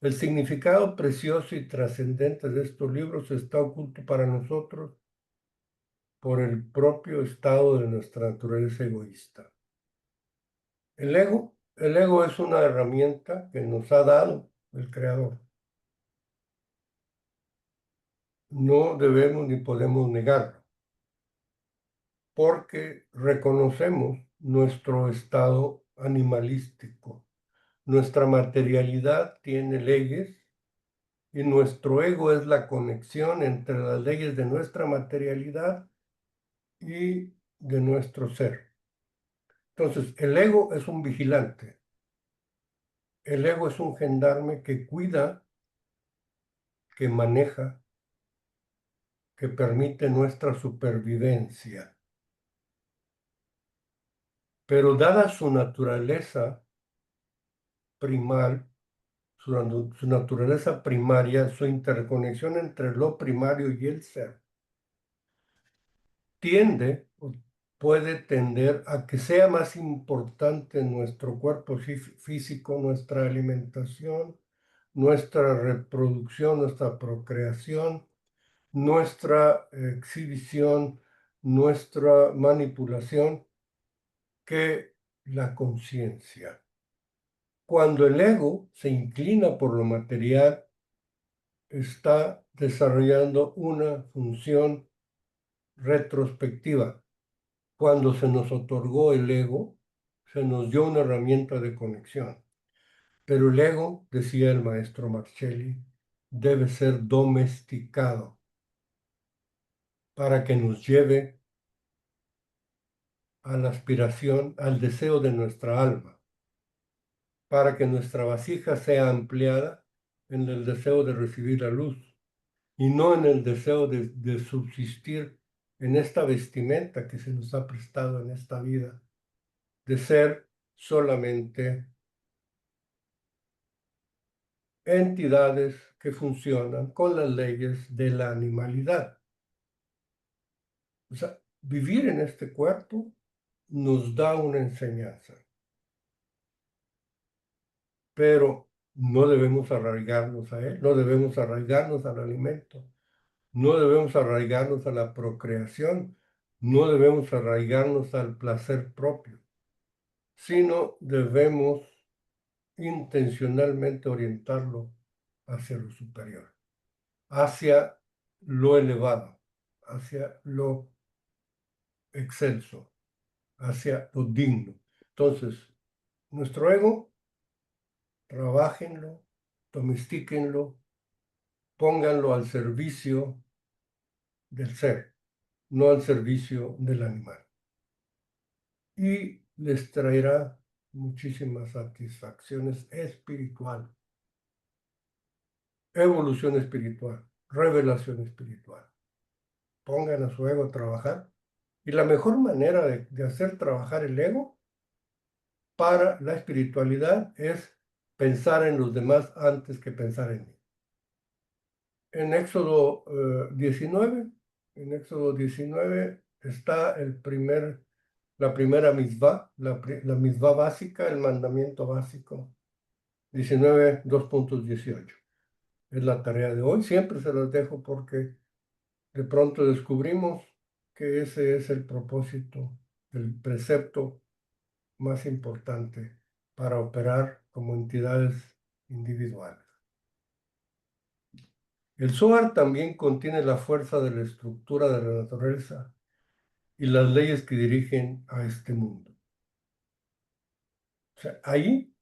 El significado precioso y trascendente de estos libros está oculto para nosotros por el propio estado de nuestra naturaleza egoísta. El ego es una herramienta que nos ha dado el Creador. No debemos ni podemos negarlo, porque reconocemos nuestro estado animalístico. Nuestra materialidad tiene leyes y nuestro ego es la conexión entre las leyes de nuestra materialidad y de nuestro ser. Entonces, el ego es un vigilante. El ego es un gendarme que cuida, que maneja, que permite nuestra supervivencia. Pero dada su naturaleza primal, su naturaleza primaria, su interconexión entre lo primario y el ser, puede tender a que sea más importante nuestro cuerpo físico, nuestra alimentación, nuestra reproducción, nuestra procreación, nuestra exhibición, nuestra manipulación, que la conciencia. Cuando el ego se inclina por lo material, está desarrollando una función retrospectiva. Cuando se nos otorgó el ego, se nos dio una herramienta de conexión. Pero el ego, decía el maestro Marcelli, debe ser domesticado para que nos lleve a la aspiración, al deseo de nuestra alma, para que nuestra vasija sea ampliada en el deseo de recibir la luz y no en el deseo de subsistir en esta vestimenta que se nos ha prestado en esta vida, de ser solamente entidades que funcionan con las leyes de la animalidad. O sea, vivir en este cuerpo nos da una enseñanza, pero no debemos arraigarnos a él, no debemos arraigarnos al alimento, no debemos arraigarnos a la procreación, no debemos arraigarnos al placer propio, sino debemos intencionalmente orientarlo hacia lo superior, hacia lo elevado, hacia lo excelso, hacia lo digno. Entonces, nuestro ego, trabájenlo, domestíquenlo, pónganlo al servicio del ser, no al servicio del animal. Y les traerá muchísimas satisfacciones espiritual, evolución espiritual, revelación espiritual. Pongan a su ego a trabajar. Y la mejor manera de hacer trabajar el ego para la espiritualidad es pensar en los demás antes que pensar en mí. En Éxodo 19, en Éxodo 19 está la primera misvá, la misvá básica, el mandamiento básico, 19, 2.18. Es la tarea de hoy, siempre se los dejo porque de pronto descubrimos que ese es el propósito, el precepto más importante para operar como entidades individuales. El Zohar también contiene la fuerza de la estructura de la naturaleza y las leyes que dirigen a este mundo. O sea, ahí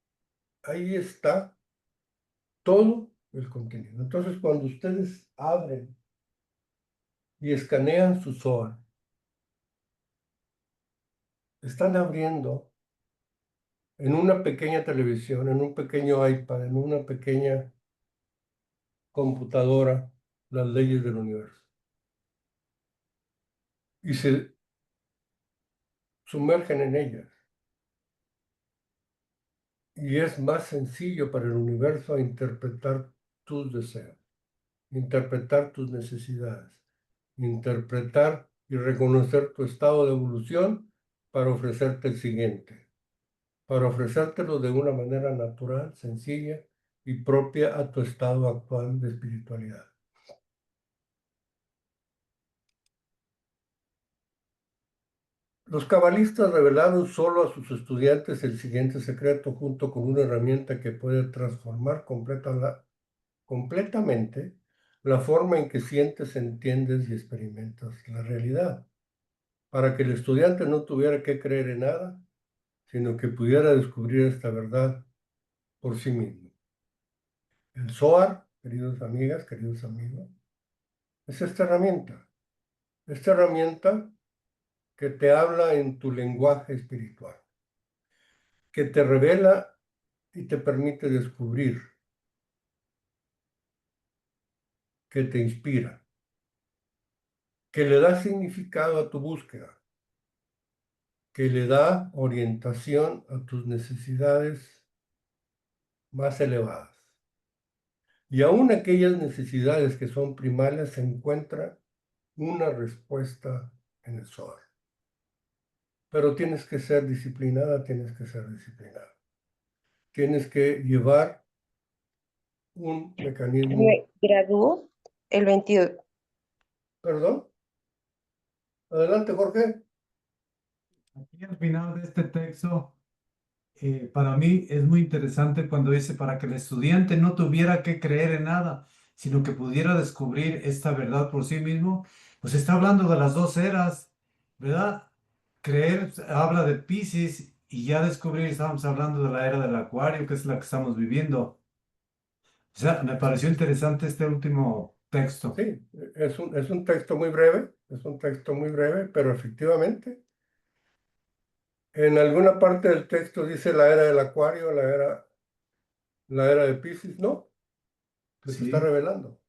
está todo el contenido. Entonces, cuando ustedes abren y escanean su Zohar, están abriendo en una pequeña televisión, en un pequeño iPad, en una pequeña computadora, las leyes del universo. Y se sumergen en ellas. y es más sencillo para el universo interpretar tus deseos, interpretar tus necesidades, interpretar y reconocer tu estado de evolución para ofrecerte el siguiente, para ofrecértelo de una manera natural, sencilla y propia a tu estado actual de espiritualidad. Los cabalistas revelaron solo a sus estudiantes el siguiente secreto junto con una herramienta que puede transformar completamente la forma en que sientes, entiendes y experimentas la realidad, para que el estudiante no tuviera que creer en nada, sino que pudiera descubrir esta verdad por sí mismo. El Zohar, queridos amigas, queridos amigos, es esta herramienta que te habla en tu lenguaje espiritual, que te revela y te permite descubrir, que te inspira, que le da significado a tu búsqueda, que le da orientación a tus necesidades más elevadas. Y aún aquellas necesidades que son primarias se encuentra una respuesta en el Zohar. Pero tienes que ser disciplinada, tienes que ser disciplinado. Tienes que llevar un mecanismo. Me graduó el 22. ¿Perdón? Adelante, Jorge. Aquí al final de este texto, para mí es muy interesante cuando dice para que el estudiante no tuviera que creer en nada, sino que pudiera descubrir esta verdad por sí mismo, pues está hablando de las dos eras, ¿verdad? Creer habla de Piscis y ya descubrir, estamos hablando de la era del Acuario, que es la que estamos viviendo. O sea, me pareció interesante este último texto. Sí, es un texto muy breve, pero efectivamente, en alguna parte del texto dice la era del Acuario, la era de Piscis, no, se te está Sí, revelando.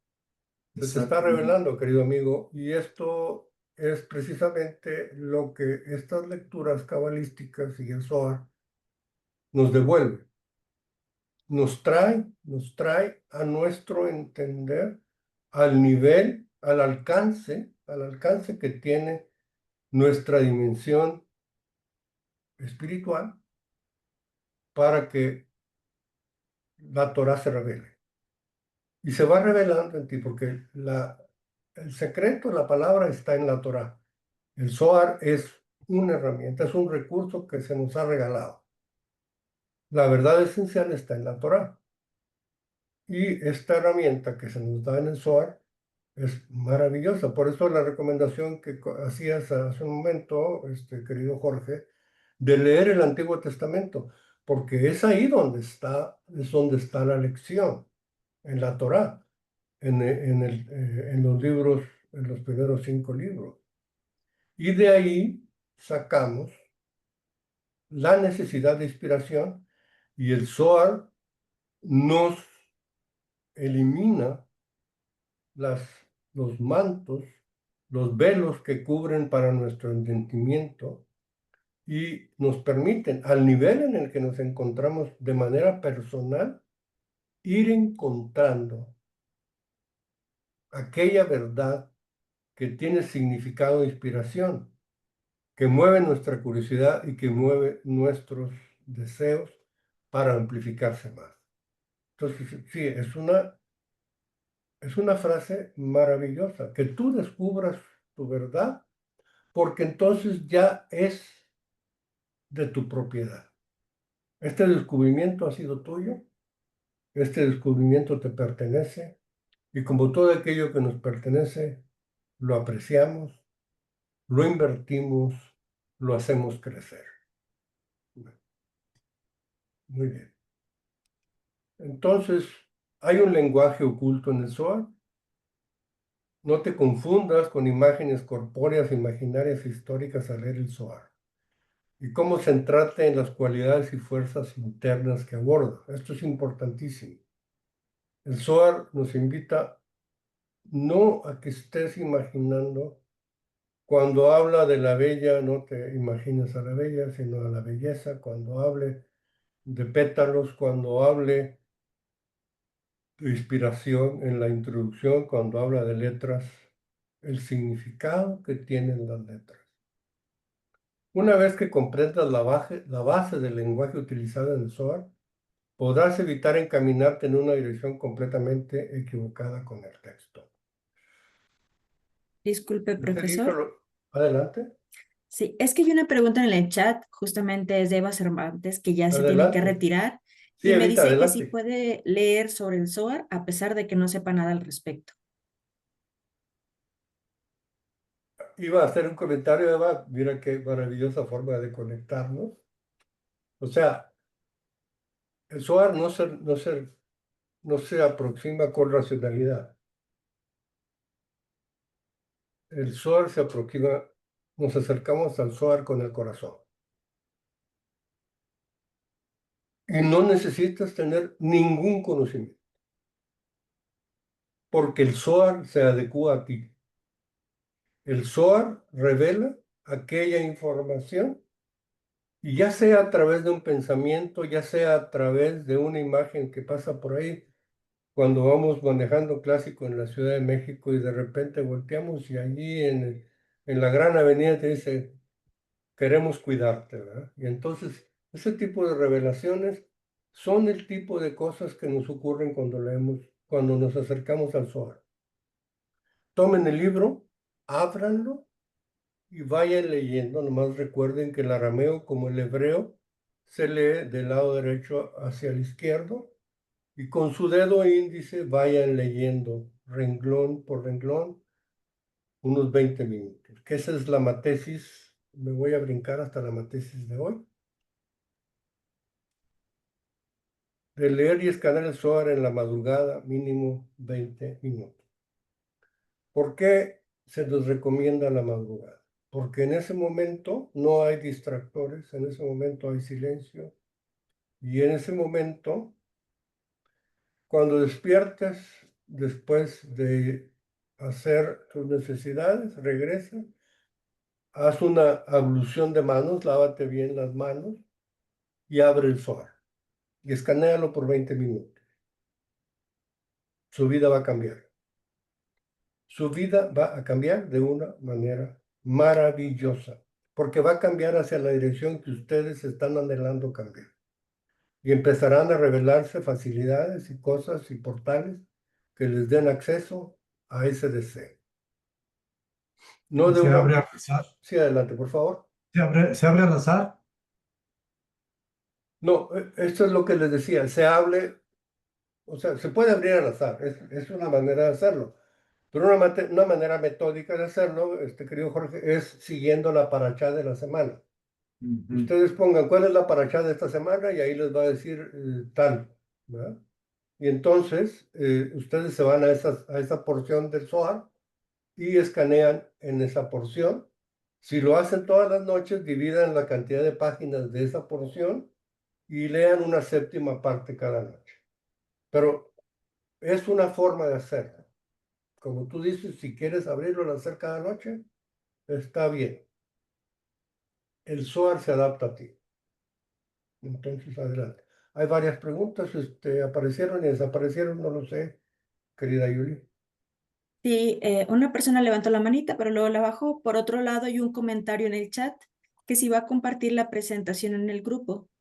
Se te está exactamente. revelando, querido amigo, y esto es precisamente lo que estas lecturas cabalísticas y el Zohar nos devuelve. Nos trae a nuestro entender al nivel, al alcance que tiene nuestra dimensión espiritual para que la Torah se revele. Y se va revelando en ti porque el secreto, la palabra está en la Torah. El Zohar es una herramienta, es un recurso que se nos ha regalado. La verdad esencial está en la Torah. Y esta herramienta que se nos da en el Zohar es maravillosa. Por eso la recomendación que hacías hace un momento, querido Jorge, de leer el Antiguo Testamento, porque es ahí es donde está la lección, en la Torah, en los libros, en los primeros 5 libros. Y de ahí sacamos la necesidad de inspiración y el Zohar nos elimina los mantos, los velos que cubren para nuestro entendimiento y nos permiten, al nivel en el que nos encontramos de manera personal, ir encontrando aquella verdad que tiene significado de inspiración, que mueve nuestra curiosidad y que mueve nuestros deseos para amplificarse más. Entonces, sí, es una frase maravillosa, que tú descubras tu verdad, porque entonces ya es de tu propiedad. Este descubrimiento ha sido tuyo, este descubrimiento te pertenece, y como todo aquello que nos pertenece, lo apreciamos, lo invertimos, lo hacemos crecer. Muy bien. Entonces, hay un lenguaje oculto en el Zohar. No te confundas con imágenes corpóreas, imaginarias, históricas al leer el Zohar. Y cómo centrarte en las cualidades y fuerzas internas que aborda. Esto es importantísimo. El Zohar nos invita no a que estés imaginando, cuando habla de la bella, no te imagines a la bella, sino a la belleza. Cuando hable de pétalos cuando hable de inspiración en la introducción, cuando habla de letras, el significado que tienen las letras. Una vez que comprendas la base del lenguaje utilizado en el Zohar, podrás evitar encaminarte en una dirección completamente equivocada con el texto. Disculpe, Este profesor. Adelante. Sí, es que hay una pregunta en el chat, justamente es de Eva Cervantes, que ya se tiene que Adelante. retirar, Sí, y me Evita, dice que sí adelante. puede leer sobre el Zohar a pesar de que no sepa nada al respecto. Iba a hacer un comentario, Eva. Mira qué maravillosa forma de conectarnos. O sea, el Zohar no se aproxima con racionalidad. El Zohar se aproxima, nos acercamos al Zohar con el corazón. Y no necesitas tener ningún conocimiento, porque el Zohar se adecua a ti. El Zohar revela aquella información, y ya sea a través de un pensamiento, ya sea a través de una imagen que pasa por ahí, cuando vamos manejando clásico en la Ciudad de México y de repente volteamos y allí en la gran avenida te dice, queremos cuidarte, ¿verdad? Y entonces, ese tipo de revelaciones son el tipo de cosas que nos ocurren cuando leemos, cuando nos acercamos al Zohar. Tomen el libro, ábranlo y vayan leyendo. Nomás recuerden que el arameo, como el hebreo, se lee del lado derecho hacia el izquierdo y con su dedo índice vayan leyendo renglón por renglón unos 20 minutos. Que esa es la matesis. Me voy a brincar hasta la matesis de hoy. De leer y escanear el Zohar en la madrugada, mínimo 20 minutos. ¿Por qué se nos recomienda la madrugada? Porque en ese momento no hay distractores, en ese momento hay silencio, y en ese momento, cuando despiertas, después de hacer tus necesidades, regresa, haz una ablución de manos, lávate bien las manos y abre el Zohar y escanéalo por 20 minutos. Su vida va a cambiar. Su vida va a cambiar de una manera maravillosa, porque va a cambiar hacia la dirección que ustedes están anhelando cambiar. Y empezarán a revelarse facilidades y cosas y portales que les den acceso a ese deseo. No ¿Y de se una... abre al azar? Sí, adelante, por favor. Se abre al azar? No, esto es lo que les decía, se hable, o sea, se puede abrir al azar, es una manera de hacerlo. Pero una manera metódica de hacerlo, querido Jorge, es siguiendo la parachá de la semana. Ujú. Ustedes pongan cuál es la parachá de esta semana y ahí les va a decir tal, ¿verdad? Y entonces ustedes se van a esa porción del Zohar y escanean en esa porción. Si lo hacen todas las noches, dividan la cantidad de páginas de esa porción y lean una séptima parte cada noche. Pero es una forma de hacerlo. Como tú dices, si quieres abrirlo al hacer cada noche, está bien. El Zohar se adapta a ti. Entonces, adelante. Hay varias preguntas, aparecieron y desaparecieron, no lo sé, querida Yuli. Sí, una persona levantó la manita, pero luego la bajó. Por otro lado, hay un comentario en el chat que si va a compartir la presentación en el grupo.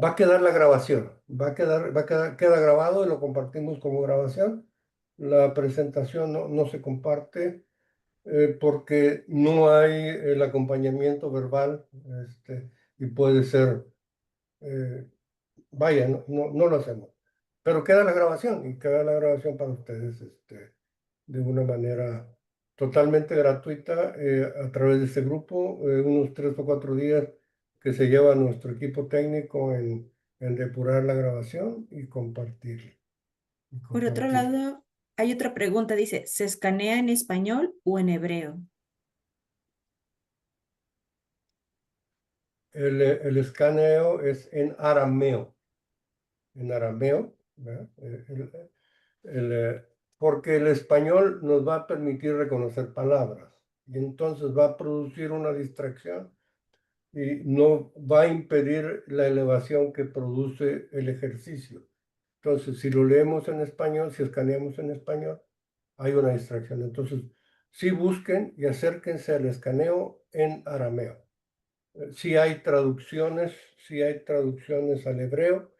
Va a quedar la grabación, queda grabado y lo compartimos como grabación. La presentación no se comparte porque no hay el acompañamiento verbal, y puede ser, vaya, no lo hacemos. Pero queda la grabación y queda la grabación para ustedes, de una manera totalmente gratuita a través de este grupo, unos 3 o 4 días que se lleva nuestro equipo técnico en depurar la grabación y compartirla. Por otro lado, hay otra pregunta, dice, ¿se escanea en español o en hebreo? El escaneo es en arameo, ¿verdad? Porque el español nos va a permitir reconocer palabras y entonces va a producir una distracción y no va a impedir la elevación que produce el ejercicio. Entonces, si lo leemos en español, si escaneamos en español, hay una distracción. Entonces, sí busquen y acérquense al escaneo en arameo. Sí hay traducciones al hebreo,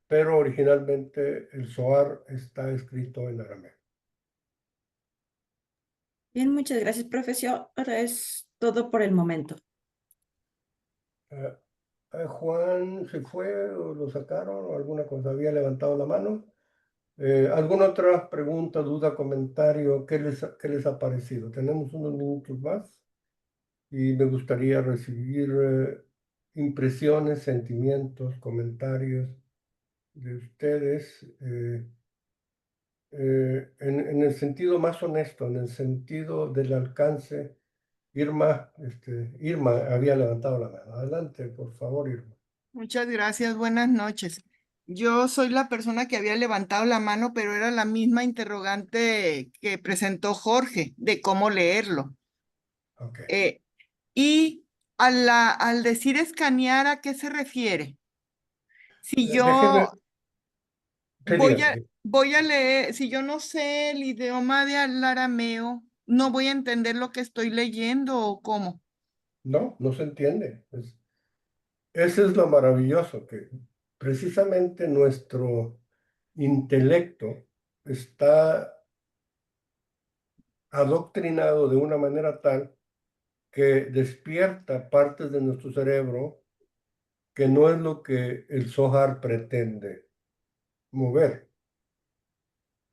pero originalmente el Zohar está escrito en arameo. Bien, muchas gracias, profesor. Ahora es todo por el momento. Juan se fue o lo sacaron o alguna cosa, había levantado la mano. ¿Alguna otra pregunta, duda, comentario? ¿Qué les ha parecido? Tenemos unos minutos más y me gustaría recibir impresiones, sentimientos, comentarios de ustedes en el sentido más honesto, en el sentido del alcance. Irma había levantado la mano. Adelante, por favor, Irma. Muchas gracias, buenas noches. Yo soy la persona que había levantado la mano, pero era la misma interrogante que presentó Jorge de cómo leerlo. Ok. Y al decir escanear, ¿a qué se refiere? Si Déjeme, yo sí, voy dígame. voy a leer, si yo no sé el idioma del arameo, ¿no voy a entender lo que estoy leyendo o cómo? No, no se entiende. Eso es lo maravilloso, que precisamente nuestro intelecto está adoctrinado de una manera tal que despierta partes de nuestro cerebro que no es lo que el Zohar pretende mover.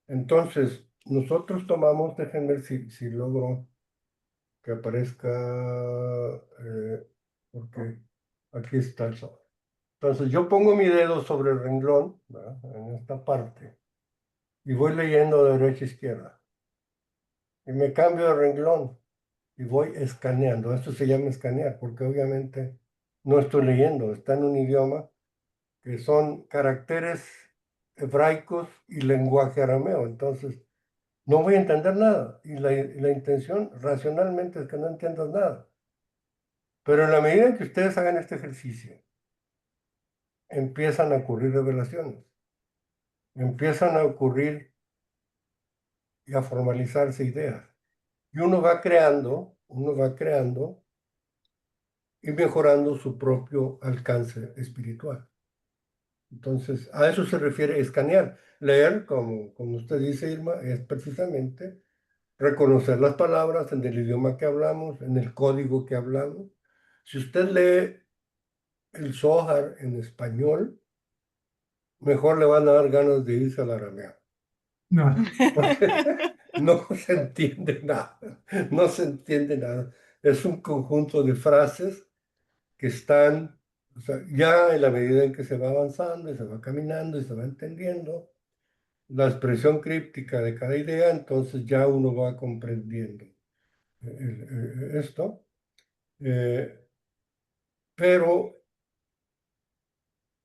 Entonces, nosotros tomamos, déjenme ver si logro que aparezca, porque aquí está el Zohar. Entonces, yo pongo mi dedo sobre el renglón, ¿verdad?, en esta parte, y voy leyendo de derecha a izquierda. Y me cambio de renglón y voy escaneando. Esto se llama escanear, porque obviamente no estoy leyendo, está en un idioma que son caracteres hebraicos y lenguaje arameo. Entonces, no voy a entender nada. Y la intención racionalmente es que no entiendas nada. Pero en la medida en que ustedes hagan este ejercicio, empiezan a ocurrir revelaciones, empiezan a ocurrir y a formalizarse ideas. Y uno va creando y mejorando su propio alcance espiritual. Entonces, a eso se refiere escanear. Leer, como usted dice, Irma, es precisamente reconocer las palabras en el idioma que hablamos, en el código que hablamos. Si usted lee el Zohar en español, mejor le van a dar ganas de irse al arameo. No, Porque no se entiende nada, no se entiende nada. Es un conjunto de frases que están, o sea, ya en la medida en que se va avanzando y se va caminando y se va entendiendo la expresión críptica de cada idea, entonces ya uno va comprendiendo esto. Pero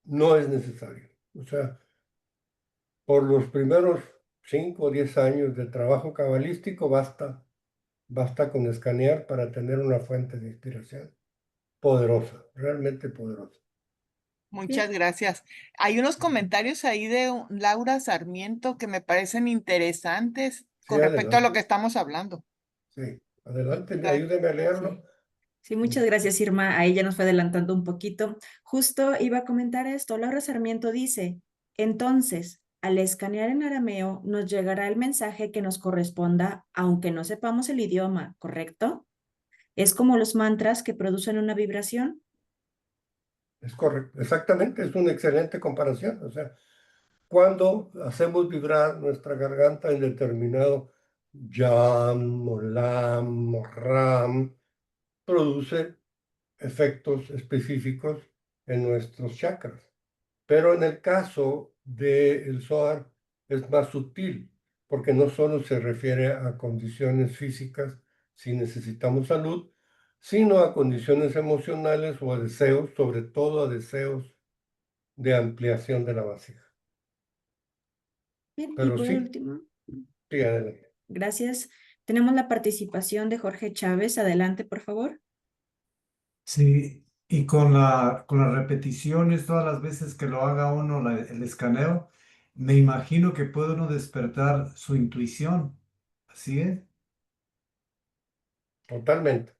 no es necesario. O sea, por los primeros 5 o 10 años de trabajo cabalístico basta con escanear para tener una fuente de inspiración poderosa, realmente poderosa. Muchas gracias. Hay unos comentarios ahí de Laura Sarmiento que me parecen interesantes Sí, con respecto a lo adelante. que estamos hablando. Sí, adelante, ayúdeme a leerlo. Sí, muchas gracias, Irma. Ahí ya nos fue adelantando un poquito. Justo iba a comentar esto. Laura Sarmiento dice, entonces, al escanear en arameo, nos llegará el mensaje que nos corresponda, aunque no sepamos el idioma, ¿correcto? ¿Es como los mantras que producen una vibración? Es correcto, exactamente, es una excelente comparación. O sea, cuando hacemos vibrar nuestra garganta en determinado yam o lam o ram, produce efectos específicos en nuestros chakras. Pero en el caso del Zohar es más sutil, porque no solo se refiere a condiciones físicas, si necesitamos salud, sino a condiciones emocionales o a deseos, sobre todo a deseos de ampliación de la vasija. Bien, y Pero por sí, último, sí, adelante. gracias. Tenemos la participación de Jorge Chávez. Adelante, por favor. sí, Y con las repeticiones, todas las veces que lo haga uno, el escaneo, me imagino que puede uno despertar su intuición. ¿Así es? Totalmente.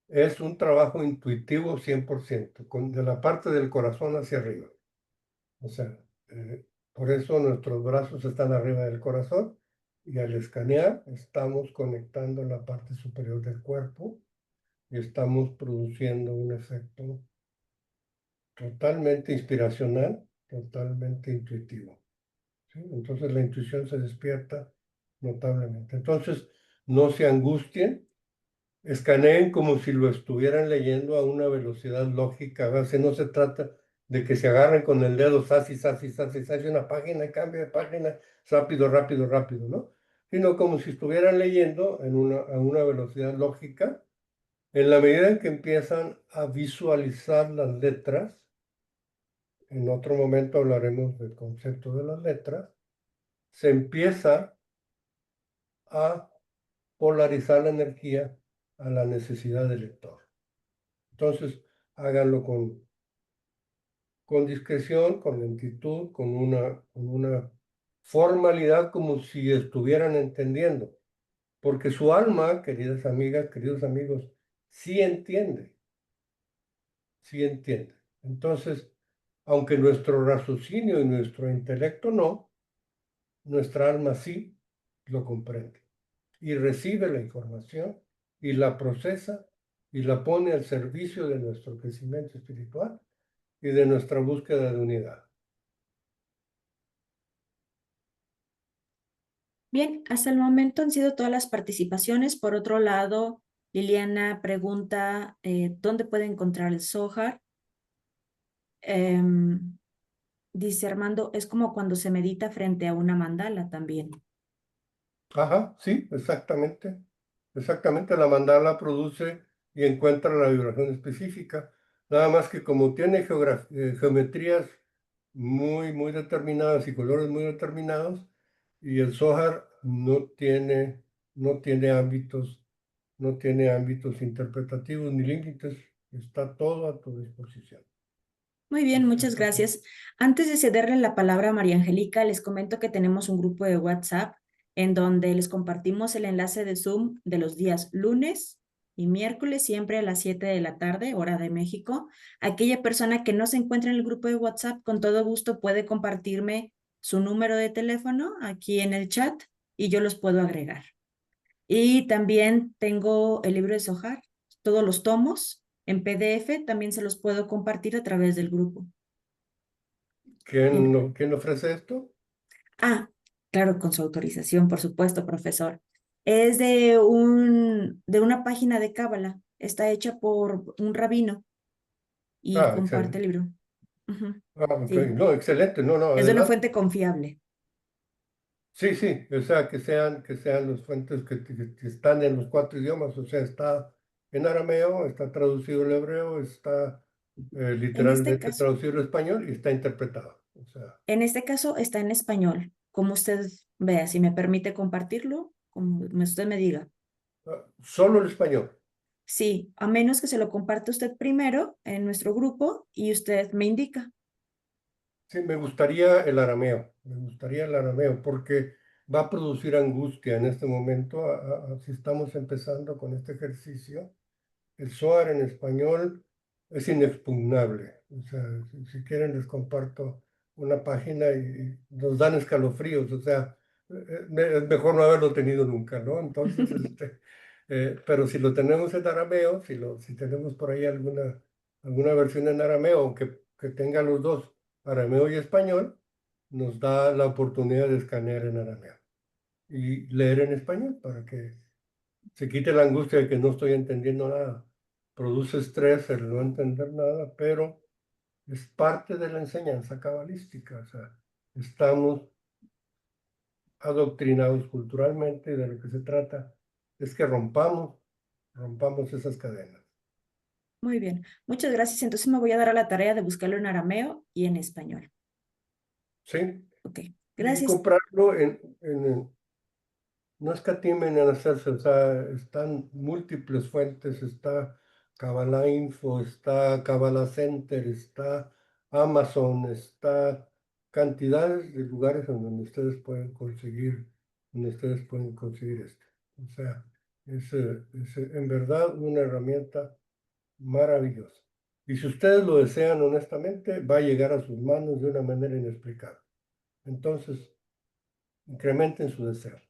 Es un trabajo intuitivo 100%, de la parte del corazón hacia arriba. O sea, por eso nuestros brazos están arriba del corazón y al escanear estamos conectando la parte superior del cuerpo y estamos produciendo un efecto totalmente inspiracional, totalmente intuitivo. ¿Sí? Entonces la intuición se despierta notablemente. Entonces, no se angustien, escaneen como si lo estuvieran leyendo a una velocidad lógica. A veces no se trata de que se agarren con el dedo, sasi, sasi, sasi, sasi, una página, cambio de página, rápido, rápido, rápido, ¿no? Sino como si estuvieran leyendo a una velocidad lógica. En la medida en que empiezan a visualizar las letras, en otro momento hablaremos del concepto de las letras, se empieza a polarizar la energía a la necesidad del lector. Entonces, háganlo con discreción, con lentitud, con una formalidad como si estuvieran entendiendo. Porque su alma, queridas amigas, queridos amigos, sí entiende, sí entiende. Entonces, aunque nuestro raciocinio y nuestro intelecto no, nuestra alma sí lo comprende y recibe la información y la procesa y la pone al servicio de nuestro crecimiento espiritual y de nuestra búsqueda de unidad. Bien, hasta el momento han sido todas las participaciones. Por otro lado, Liliana pregunta ¿dónde puede encontrar el Zohar? Dice Armando, es como cuando se medita frente a una mandala también. Ajá, sí, exactamente. Exactamente, la mandala produce y encuentra la vibración específica. Nada más que como tiene geometrías muy determinadas y colores muy determinados, y el Zohar no tiene ámbitos, no tiene ámbitos interpretativos ni límites, está todo a tu disposición. Muy bien, muchas gracias. Antes de cederle la palabra a María Angélica, les comento que tenemos un grupo de WhatsApp en donde les compartimos el enlace de Zoom de los días lunes y miércoles, siempre a las 7 de la tarde, hora de México. Aquella persona que no se encuentra en el grupo de WhatsApp, con todo gusto puede compartirme su número de teléfono aquí en el chat y yo los puedo agregar. Y también tengo el libro de Zohar, todos los tomos en PDF, también se los puedo compartir a través del grupo. Bien. ¿Quién ofrece esto? Ah, claro, con su autorización, por supuesto, profesor. Es de una página de Cábala, está hecha por un rabino y Ah, comparte excelente. el libro. Ujú, Ah, ok. sí, No, excelente. No, no, es de una adelante. fuente confiable. Sí, sí, o sea, que sean los fuentes que están en los cuatro idiomas, o sea, está en arameo, está traducido al hebreo, está En este literalmente caso, traducido al español y está interpretado. O sea, en este caso está en español, como usted vea, si me permite compartirlo, como usted me diga. solo el español. Sí, a menos que se lo comparte usted primero en nuestro grupo y usted me indica. Sí, me gustaría el arameo, porque va a producir angustia en este momento, si estamos empezando con este ejercicio. El Zohar en español es inexpugnable. O sea, si quieren les comparto una página y nos dan escalofríos. O sea, es mejor no haberlo tenido nunca, ¿no? Entonces, pero si lo tenemos en arameo, si tenemos por ahí alguna versión en arameo, aunque que tenga los dos, arameo y español, nos da la oportunidad de escanear en arameo y leer en español para que se quite la angustia de que no estoy entendiendo nada. Produce estrés el no entender nada, pero es parte de la enseñanza cabalística. O sea, estamos adoctrinados culturalmente y de lo que se trata es que rompamos esas cadenas. Muy bien, muchas gracias. Entonces me voy a dar a la tarea de buscarlo en arameo y en español. ¿Sí? Ok, Y gracias. comprarlo no escatimen en hacerse, o sea, están múltiples fuentes, está Kabbalah Info, está Kabbalah Center, está Amazon, está cantidades de lugares en donde ustedes pueden conseguir esto. O sea, es en verdad una herramienta maravillosa. Y si ustedes lo desean honestamente, va a llegar a sus manos de una manera inexplicable. Entonces, incrementen su deseo.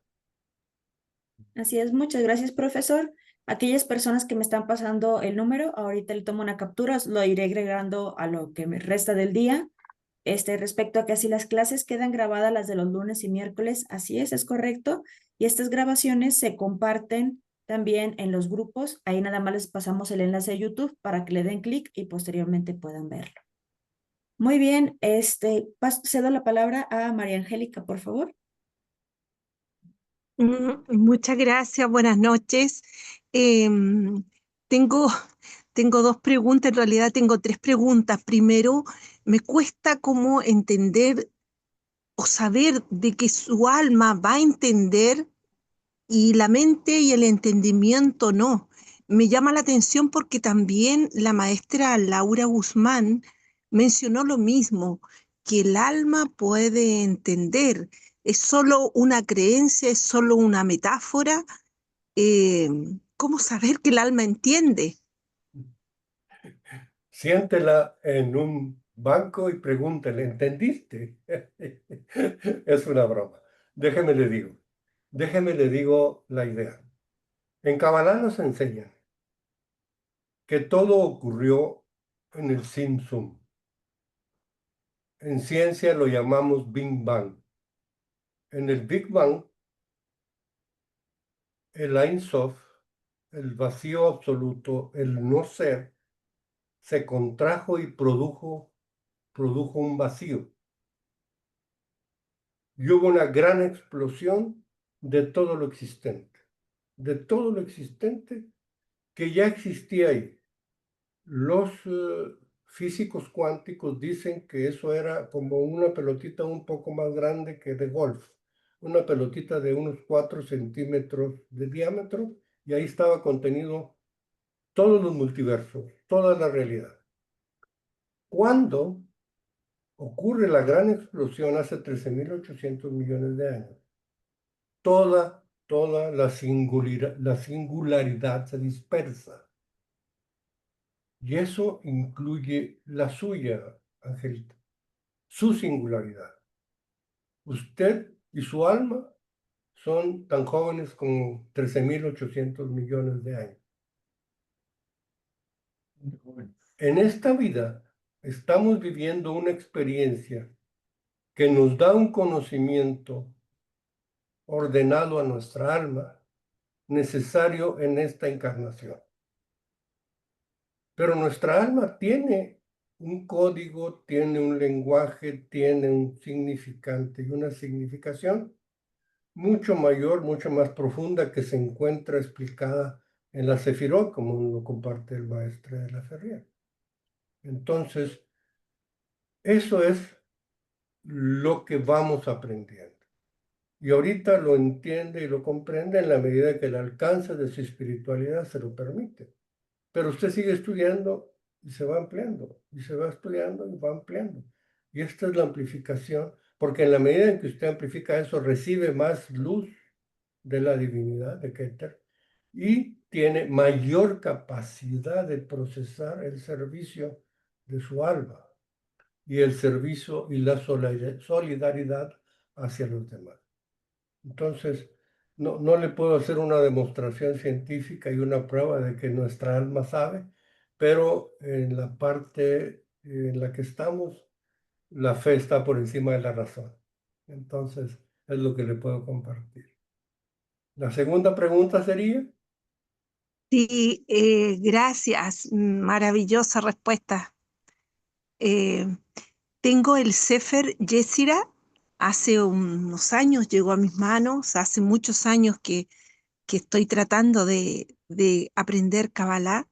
Así es, muchas gracias, profesor. Aquellas personas que me están pasando el número, ahorita le tomo una captura, lo iré agregando a lo que me resta del día. Respecto a que así las clases quedan grabadas, las de los lunes y miércoles, así es correcto. Y estas grabaciones se comparten también en los grupos. Ahí nada más les pasamos el enlace de YouTube para que le den clic y posteriormente puedan verlo. Muy bien, cedo la palabra a María Angélica, por favor. Muchas gracias, buenas noches. Tengo, tengo dos preguntas, en realidad tengo tres preguntas. Primero, me cuesta como entender o saber de que su alma va a entender y la mente y el entendimiento no. Me llama la atención porque también la maestra Laura Guzmán mencionó lo mismo, que el alma puede entender. Es solo una creencia, es solo una metáfora. Eh, ¿Cómo saber que el alma entiende? Siéntela en un banco y pregúntele, ¿entendiste? Es una broma. Déjeme le digo la idea. En Kabbalah nos enseñan que todo ocurrió en el Tzimtzum. En ciencia lo llamamos Big Bang. En el Big Bang, el Ein Sof, el vacío absoluto, el no ser, se contrajo y produjo un vacío. Y hubo una gran explosión de todo lo existente, que ya existía ahí. Los físicos cuánticos dicen que eso era como una pelotita un poco más grande que de golf, una pelotita de unos 4 centímetros de diámetro, y ahí estaba contenido todos los multiversos, toda la realidad. Cuando ocurre la gran explosión hace 13.800 millones de años, toda la singularidad se dispersa. Y eso incluye la suya, Angelita, su singularidad. Usted y su alma son tan jóvenes como 13.800 millones de años. En esta vida estamos viviendo una experiencia que nos da un conocimiento ordenado a nuestra alma, necesario en esta encarnación. Pero nuestra alma tiene un código, tiene un lenguaje, tiene un significante y una significación mucho mayor, mucho más profunda, que se encuentra explicada en la Sefirot, como lo comparte el maestro de la Ferrier. Entonces, eso es lo que vamos aprendiendo. Y ahorita lo entiende y lo comprende en la medida que el alcance de su espiritualidad se lo permite. Pero usted sigue estudiando y se va ampliando, y se va estudiando y va ampliando. Y esta es la amplificación, porque en la medida en que usted amplifica eso, recibe más luz de la divinidad, de Keter, y tiene mayor capacidad de procesar el servicio de su alma y el servicio y la solidaridad hacia los demás. Entonces, no le puedo hacer una demostración científica y una prueba de que nuestra alma sabe, pero en la parte en la que estamos, la fe está por encima de la razón. Entonces, es lo que le puedo compartir. La segunda pregunta sería, Sí, gracias, maravillosa respuesta. Eh, Tengo el Sefer Yetzirah, hace unos años llegó a mis manos, hace muchos años que estoy tratando de aprender Kabbalah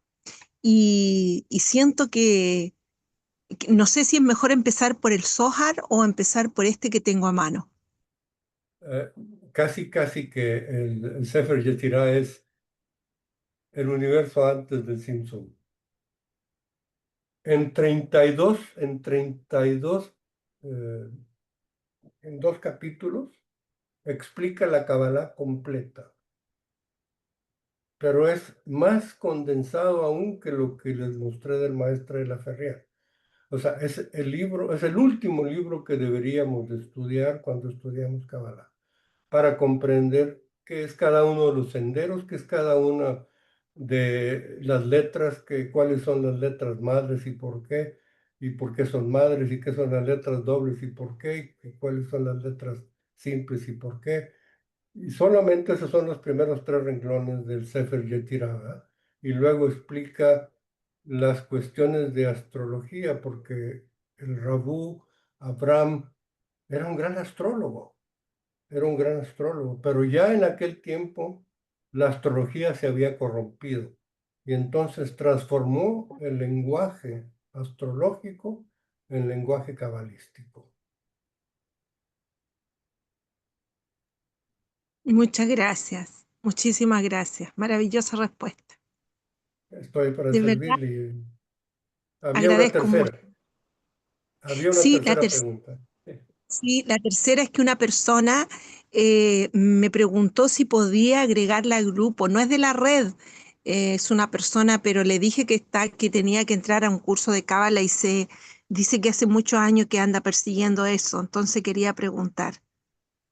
y siento que no sé si es mejor empezar por el Zohar o empezar por este que tengo a mano. casi que el Sefer Yetzirah es el universo antes del Simpson. En 32, en 2 capítulos, explica la Kabbalah completa, pero es más condensado aún que lo que les mostré del Maestre de la Ferrier. O sea, es el último libro que deberíamos de estudiar cuando estudiamos Kabbalah, para comprender qué es cada uno de los senderos, qué es cada una de las letras, cuáles son las letras madres y por qué son madres, y qué son las letras dobles y por qué, y cuáles son las letras simples y por qué. Y solamente esos son los primeros 3 renglones del Sefer Yetzirah, y luego explica las cuestiones de astrología, porque el Rabú Abraham era un gran astrólogo, pero ya en aquel tiempo la astrología se había corrompido y entonces transformó el lenguaje astrológico en lenguaje cabalístico. Muchas gracias, muchísimas gracias. Maravillosa respuesta. Estoy para De verdad, servirle. Había una agradezco mucho. tercera. Había una Sí, tercera pregunta. sí, la tercera es que una persona me preguntó si podía agregarla al grupo. No es de la red, es una persona, pero le dije que tenía que entrar a un curso de cábala y dice que hace muchos años que anda persiguiendo eso. Entonces quería preguntar.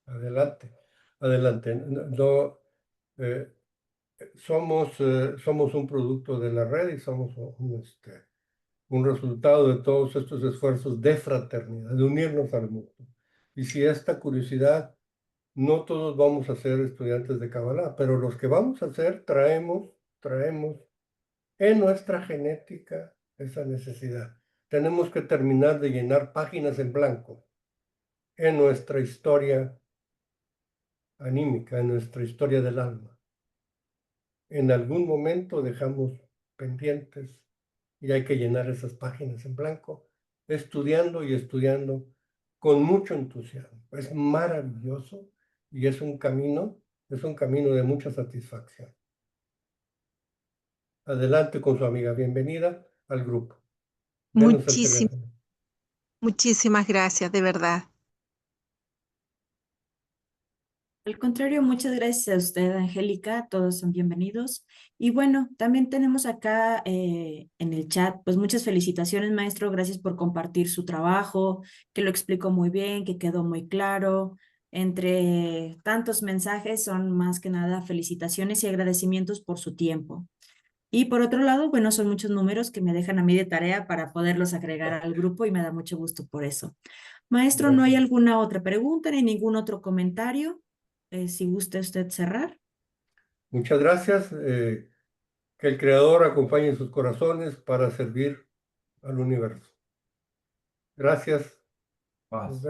Adelante, adelante. No, eh, somos un producto de la red y somos un resultado de todos estos esfuerzos de fraternidad, de unirnos al mundo. Y si esta curiosidad, no todos vamos a ser estudiantes de Kabbalah, pero los que vamos a ser, traemos en nuestra genética esa necesidad. Tenemos que terminar de llenar páginas en blanco en nuestra historia anímica, en nuestra historia del alma. En algún momento dejamos pendientes y hay que llenar esas páginas en blanco, estudiando y estudiando con mucho entusiasmo. Es maravilloso y es un camino de mucha satisfacción. Adelante con su amiga, bienvenida al grupo. Denos el teléfono. Muchísimas gracias, de verdad. Al contrario, muchas gracias a usted, Angélica. Todos son bienvenidos. Y bueno, también tenemos acá en el chat, pues muchas felicitaciones, maestro. Gracias por compartir su trabajo, que lo explicó muy bien, que quedó muy claro. Entre tantos mensajes son más que nada felicitaciones y agradecimientos por su tiempo. Y por otro lado, bueno, son muchos números que me dejan a mí de tarea para poderlos agregar al grupo y me da mucho gusto por eso. Maestro, ¿no hay Gracias. alguna otra pregunta ni ningún otro comentario? Si gusta usted cerrar. Muchas gracias. Que el Creador acompañe sus corazones para servir al universo. Gracias. Paz. Nos vemos.